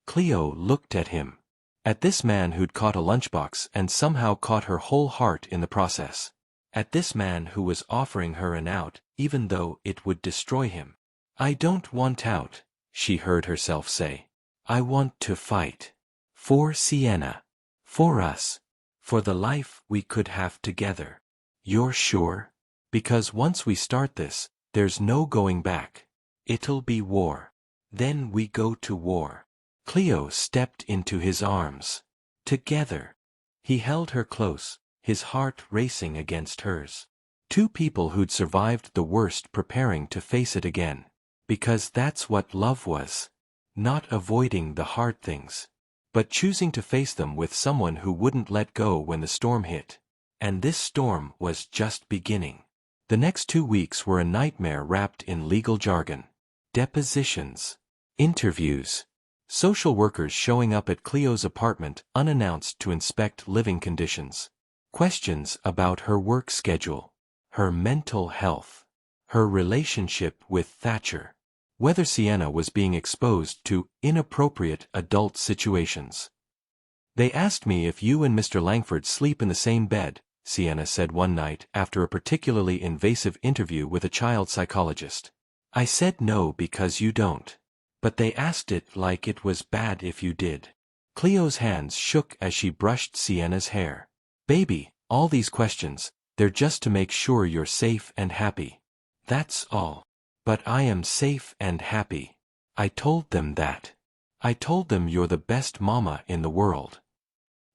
Cleo looked at him. At this man who'd caught a lunchbox and somehow caught her whole heart in the process. At this man who was offering her an out, even though it would destroy him. I don't want out, she heard herself say. I want to fight. For Sienna. For us. For the life we could have together. You're sure? Because once we start this, there's no going back. It'll be war. Then we go to war. Cleo stepped into his arms. Together. He held her close, his heart racing against hers. Two people who'd survived the worst preparing to face it again. Because that's what love was. Not avoiding the hard things, but choosing to face them with someone who wouldn't let go when the storm hit. And this storm was just beginning. The next 2 weeks were a nightmare wrapped in legal jargon. Depositions. Interviews. Social workers showing up at Cleo's apartment unannounced to inspect living conditions. Questions about her work schedule. Her mental health. Her relationship with Thatcher. Whether Sienna was being exposed to inappropriate adult situations. They asked me if you and Mr. Langford sleep in the same bed, Sienna said one night after a particularly invasive interview with a child psychologist. I said no because you don't. But they asked it like it was bad if you did. Cleo's hands shook as she brushed Sienna's hair. Baby, all these questions, they're just to make sure you're safe and happy. That's all. But I am safe and happy. I told them that. I told them you're the best mama in the world.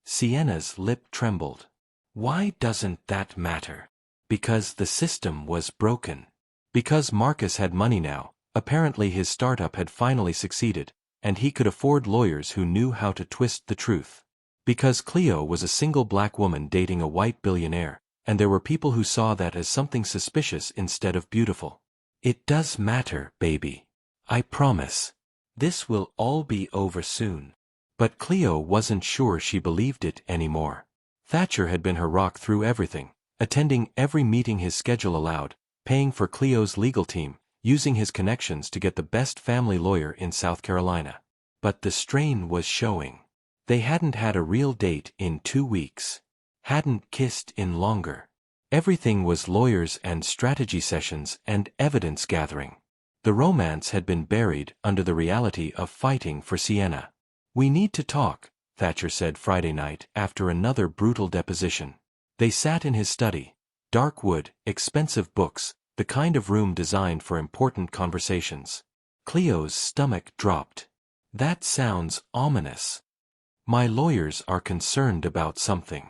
Sienna's lip trembled. Why doesn't that matter? Because the system was broken. Because Marcus had money now, apparently his startup had finally succeeded, and he could afford lawyers who knew how to twist the truth. Because Cleo was a single black woman dating a white billionaire, and there were people who saw that as something suspicious instead of beautiful. It does matter, baby. I promise. This will all be over soon. But Cleo wasn't sure she believed it anymore. Thatcher had been her rock through everything, attending every meeting his schedule allowed, paying for Cleo's legal team, using his connections to get the best family lawyer in South Carolina. But the strain was showing. They hadn't had a real date in 2 weeks. Hadn't kissed in longer. Everything was lawyers and strategy sessions and evidence gathering. The romance had been buried under the reality of fighting for Sienna. We need to talk, Thatcher said Friday night after another brutal deposition. They sat in his study. Dark wood, expensive books, the kind of room designed for important conversations. Cleo's stomach dropped. That sounds ominous. My lawyers are concerned about something.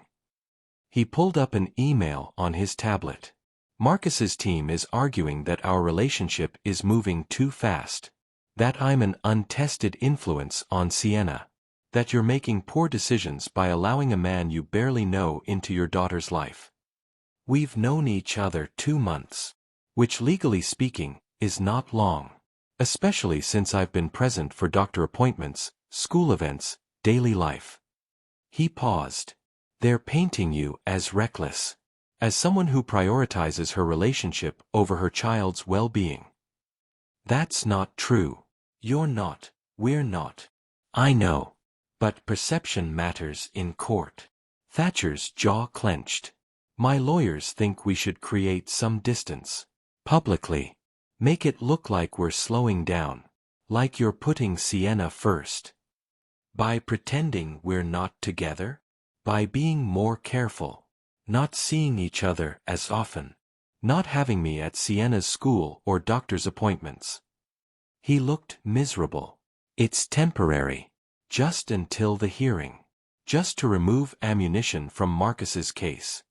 He pulled up an email on his tablet. Marcus's team is arguing that our relationship is moving too fast. That I'm an untested influence on Sienna. That you're making poor decisions by allowing a man you barely know into your daughter's life. We've known each other 2 months. Which legally speaking, is not long. Especially since I've been present for doctor appointments, school events, daily life. He paused. They're painting you as reckless. As someone who prioritizes her relationship over her child's well-being. That's not true. You're not. We're not. I know. But perception matters in court. Thatcher's jaw clenched. My lawyers think we should create some distance. Publicly. Make it look like we're slowing down. Like you're putting Sienna first. By pretending we're not together? By being more careful. Not seeing each other as often. Not having me at Sienna's school or doctor's appointments. He looked miserable. It's temporary. Just until the hearing. Just to remove ammunition from Marcus's case.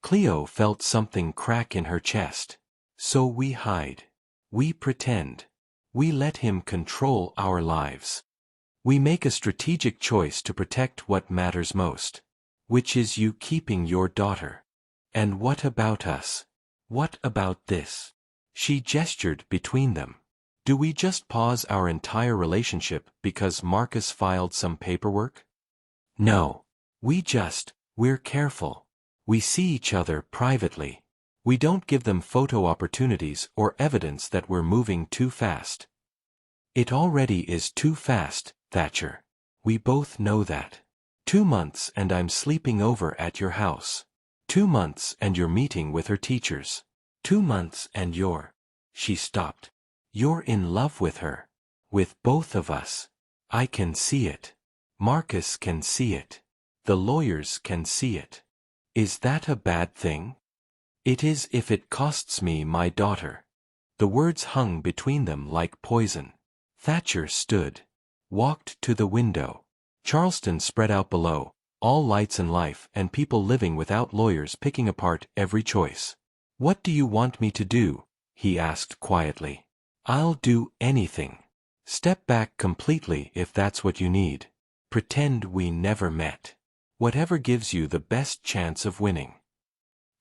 Cleo felt something crack in her chest. So we hide. We pretend. We let him control our lives. We make a strategic choice to protect what matters most. Which is you keeping your daughter. And what about us? What about this? She gestured between them. Do we just pause our entire relationship because Marcus filed some paperwork? No. We're careful. We see each other privately. We don't give them photo opportunities or evidence that we're moving too fast. It already is too fast, Thatcher. We both know that. 2 months and I'm sleeping over at your house. 2 months and you're meeting with her teachers. 2 months and you're... She stopped. You're in love with her. With both of us. I can see it. Marcus can see it. The lawyers can see it. Is that a bad thing? It is if it costs me my daughter. The words hung between them like poison. Thatcher stood. Walked to the window. Charleston spread out below, all lights and life and people living without lawyers picking apart every choice. What do you want me to do? He asked quietly. I'll do anything. Step back completely if that's what you need. Pretend we never met. Whatever gives you the best chance of winning.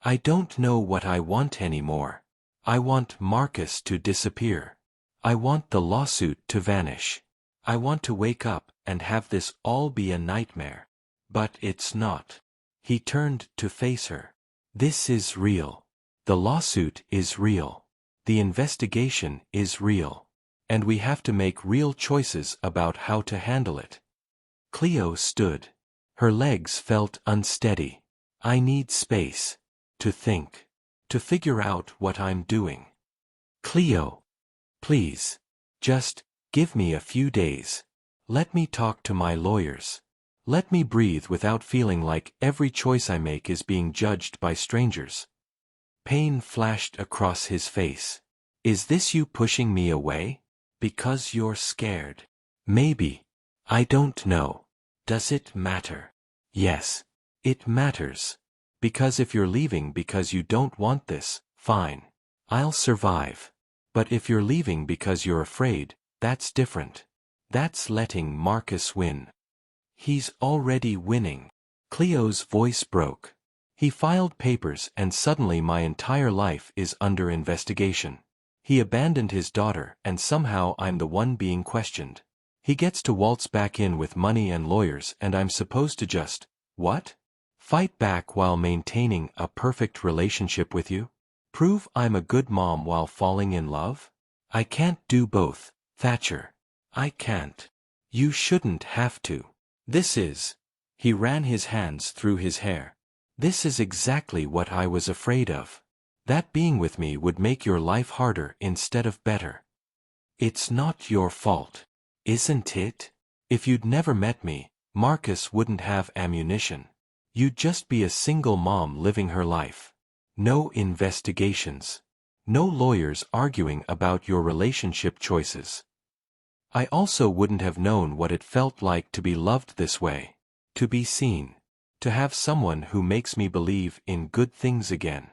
I don't know what I want anymore. I want Marcus to disappear. I want the lawsuit to vanish. I want to wake up and have this all be a nightmare. But it's not. He turned to face her. This is real. The lawsuit is real. The investigation is real. And we have to make real choices about how to handle it. Cleo stood. Her legs felt unsteady. I need space. To think. To figure out what I'm doing. Cleo. Please. Just give me a few days. Let me talk to my lawyers. Let me breathe without feeling like every choice I make is being judged by strangers. Pain flashed across his face. Is this you pushing me away? Because you're scared. Maybe. I don't know. Does it matter? Yes. It matters. Because if you're leaving because you don't want this, fine. I'll survive. But if you're leaving because you're afraid, that's different. That's letting Marcus win. He's already winning. Cleo's voice broke. He filed papers and suddenly my entire life is under investigation. He abandoned his daughter and somehow I'm the one being questioned. He gets to waltz back in with money and lawyers and I'm supposed to just, what? Fight back while maintaining a perfect relationship with you? Prove I'm a good mom while falling in love? I can't do both, Thatcher. I can't. You shouldn't have to. This is... He ran his hands through his hair. This is exactly what I was afraid of. That being with me would make your life harder instead of better. It's not your fault. Isn't it? If you'd never met me, Marcus wouldn't have ammunition. You'd just be a single mom living her life. No investigations. No lawyers arguing about your relationship choices. I also wouldn't have known what it felt like to be loved this way. To be seen. To have someone who makes me believe in good things again.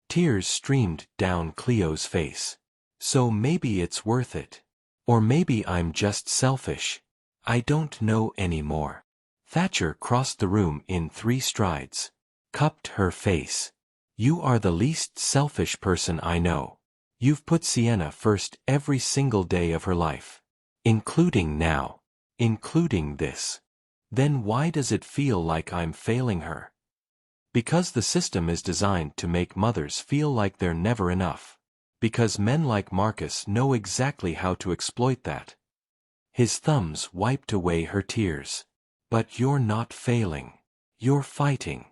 Tears streamed down Cleo's face. So maybe it's worth it. Or maybe I'm just selfish. I don't know anymore. Thatcher crossed the room in 3 strides. Cupped her face. You are the least selfish person I know. You've put Sienna first every single day of her life. Including now. Including this. Then why does it feel like I'm failing her? Because the system is designed to make mothers feel like they're never enough. Because men like Marcus know exactly how to exploit that. His thumbs wiped away her tears. But you're not failing. You're fighting.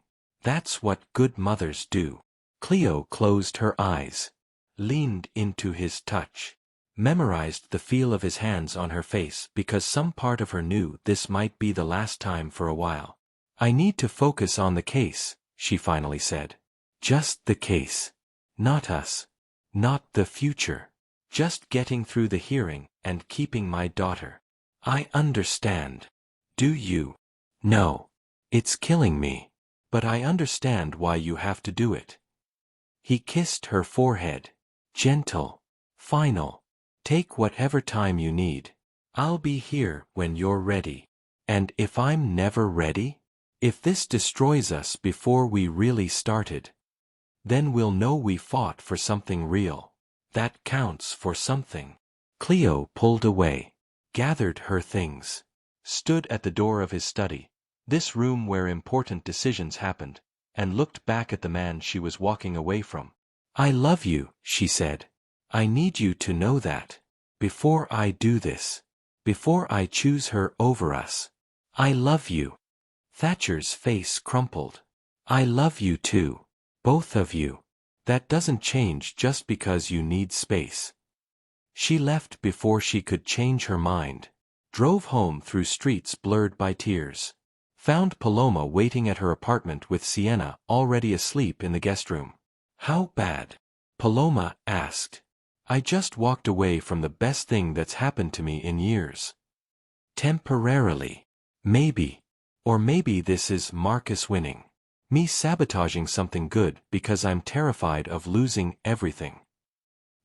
That's what good mothers do. Cleo closed her eyes. Leaned into his touch. Memorized the feel of his hands on her face because some part of her knew this might be the last time for a while. I need to focus on the case, she finally said. Just the case. Not us. Not the future. Just getting through the hearing and keeping my daughter. I understand. Do you? No. It's killing me. But I understand why you have to do it. He kissed her forehead. Gentle. Final. Take whatever time you need. I'll be here when you're ready. And if I'm never ready? If this destroys us before we really started? Then we'll know we fought for something real. That counts for something. Cleo pulled away. Gathered her things. Stood at the door of his study. This room where important decisions happened, and looked back at the man she was walking away from. "I love you," she said. "I need you to know that. Before I do this. Before I choose her over us. I love you." Thatcher's face crumpled. "I love you too. Both of you. That doesn't change just because you need space." She left before she could change her mind. Drove home through streets blurred by tears. Found Paloma waiting at her apartment with Sienna already asleep in the guest room. "How bad?" Paloma asked. "I just walked away from the best thing that's happened to me in years." "Temporarily. Maybe. Or maybe this is Marcus winning. Me sabotaging something good because I'm terrified of losing everything."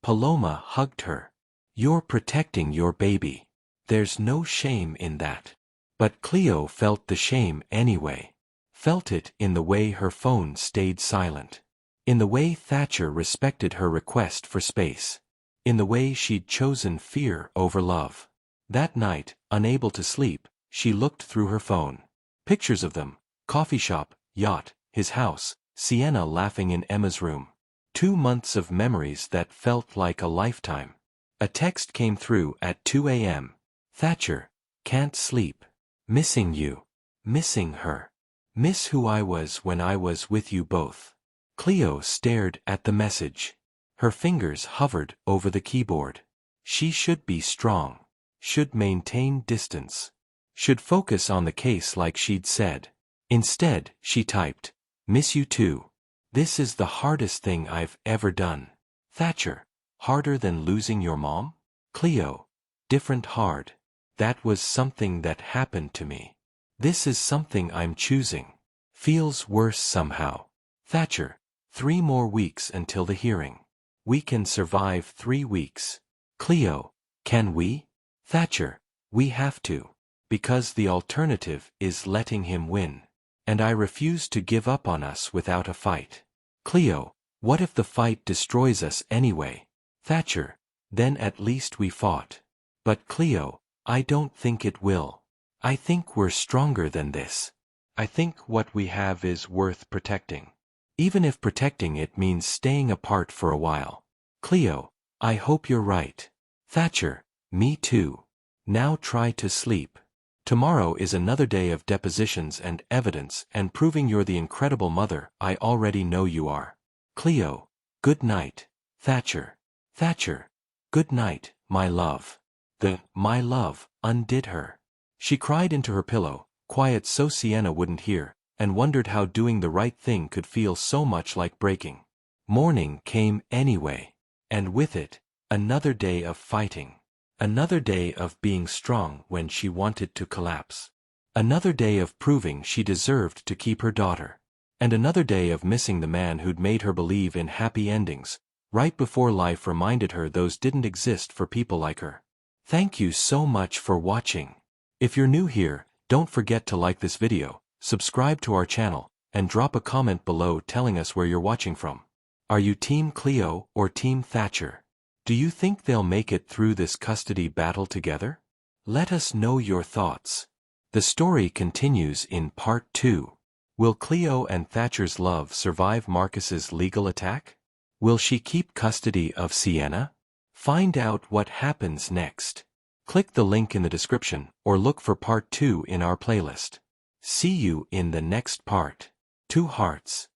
Paloma hugged her. "You're protecting your baby. There's no shame in that." But Cleo felt the shame anyway. Felt it in the way her phone stayed silent. In the way Thatcher respected her request for space. In the way she'd chosen fear over love. That night, unable to sleep, she looked through her phone. Pictures of them, coffee shop, yacht, his house, Sienna laughing in Emma's room. 2 months of memories that felt like a lifetime. A text came through at 2 a.m. "Thatcher, can't sleep. Missing you. Missing her. Miss who I was when I was with you both." Cleo stared at the message. Her fingers hovered over the keyboard. She should be strong. Should maintain distance. Should focus on the case like she'd said. Instead, she typed, "Miss you too. This is the hardest thing I've ever done. Thatcher, harder than losing your mom?" Cleo, different hard. That was something that happened to me. This is something I'm choosing. Feels worse somehow. Thatcher, 3 more weeks until the hearing. We can survive 3 weeks. Cleo, can we? Thatcher, we have to. Because the alternative is letting him win. And I refuse to give up on us without a fight. Cleo, what if the fight destroys us anyway? Thatcher, then at least we fought. But Cleo, I don't think it will. I think we're stronger than this. I think what we have is worth protecting. Even if protecting it means staying apart for a while. Cleo, I hope you're right. Thatcher, me too. Now try to sleep. Tomorrow is another day of depositions and evidence and proving you're the incredible mother I already know you are. Cleo, good night. Thatcher. Thatcher, good night, my love. The "my love" undid her. She cried into her pillow, quiet so Sienna wouldn't hear, and wondered how doing the right thing could feel so much like breaking. Morning came anyway. And with it, another day of fighting. Another day of being strong when she wanted to collapse. Another day of proving she deserved to keep her daughter. And another day of missing the man who'd made her believe in happy endings, right before life reminded her those didn't exist for people like her. Thank you so much for watching. If you're new here, don't forget to like this video, subscribe to our channel, and drop a comment below telling us where you're watching from. Are you Team Cleo or Team Thatcher? Do you think they'll make it through this custody battle together? Let us know your thoughts. The story continues in part 2. Will Cleo and Thatcher's love survive Marcus's legal attack? Will she keep custody of Sienna? Find out what happens next. Click the link in the description or look for part 2 in our playlist. See you in the next part. 2 hearts.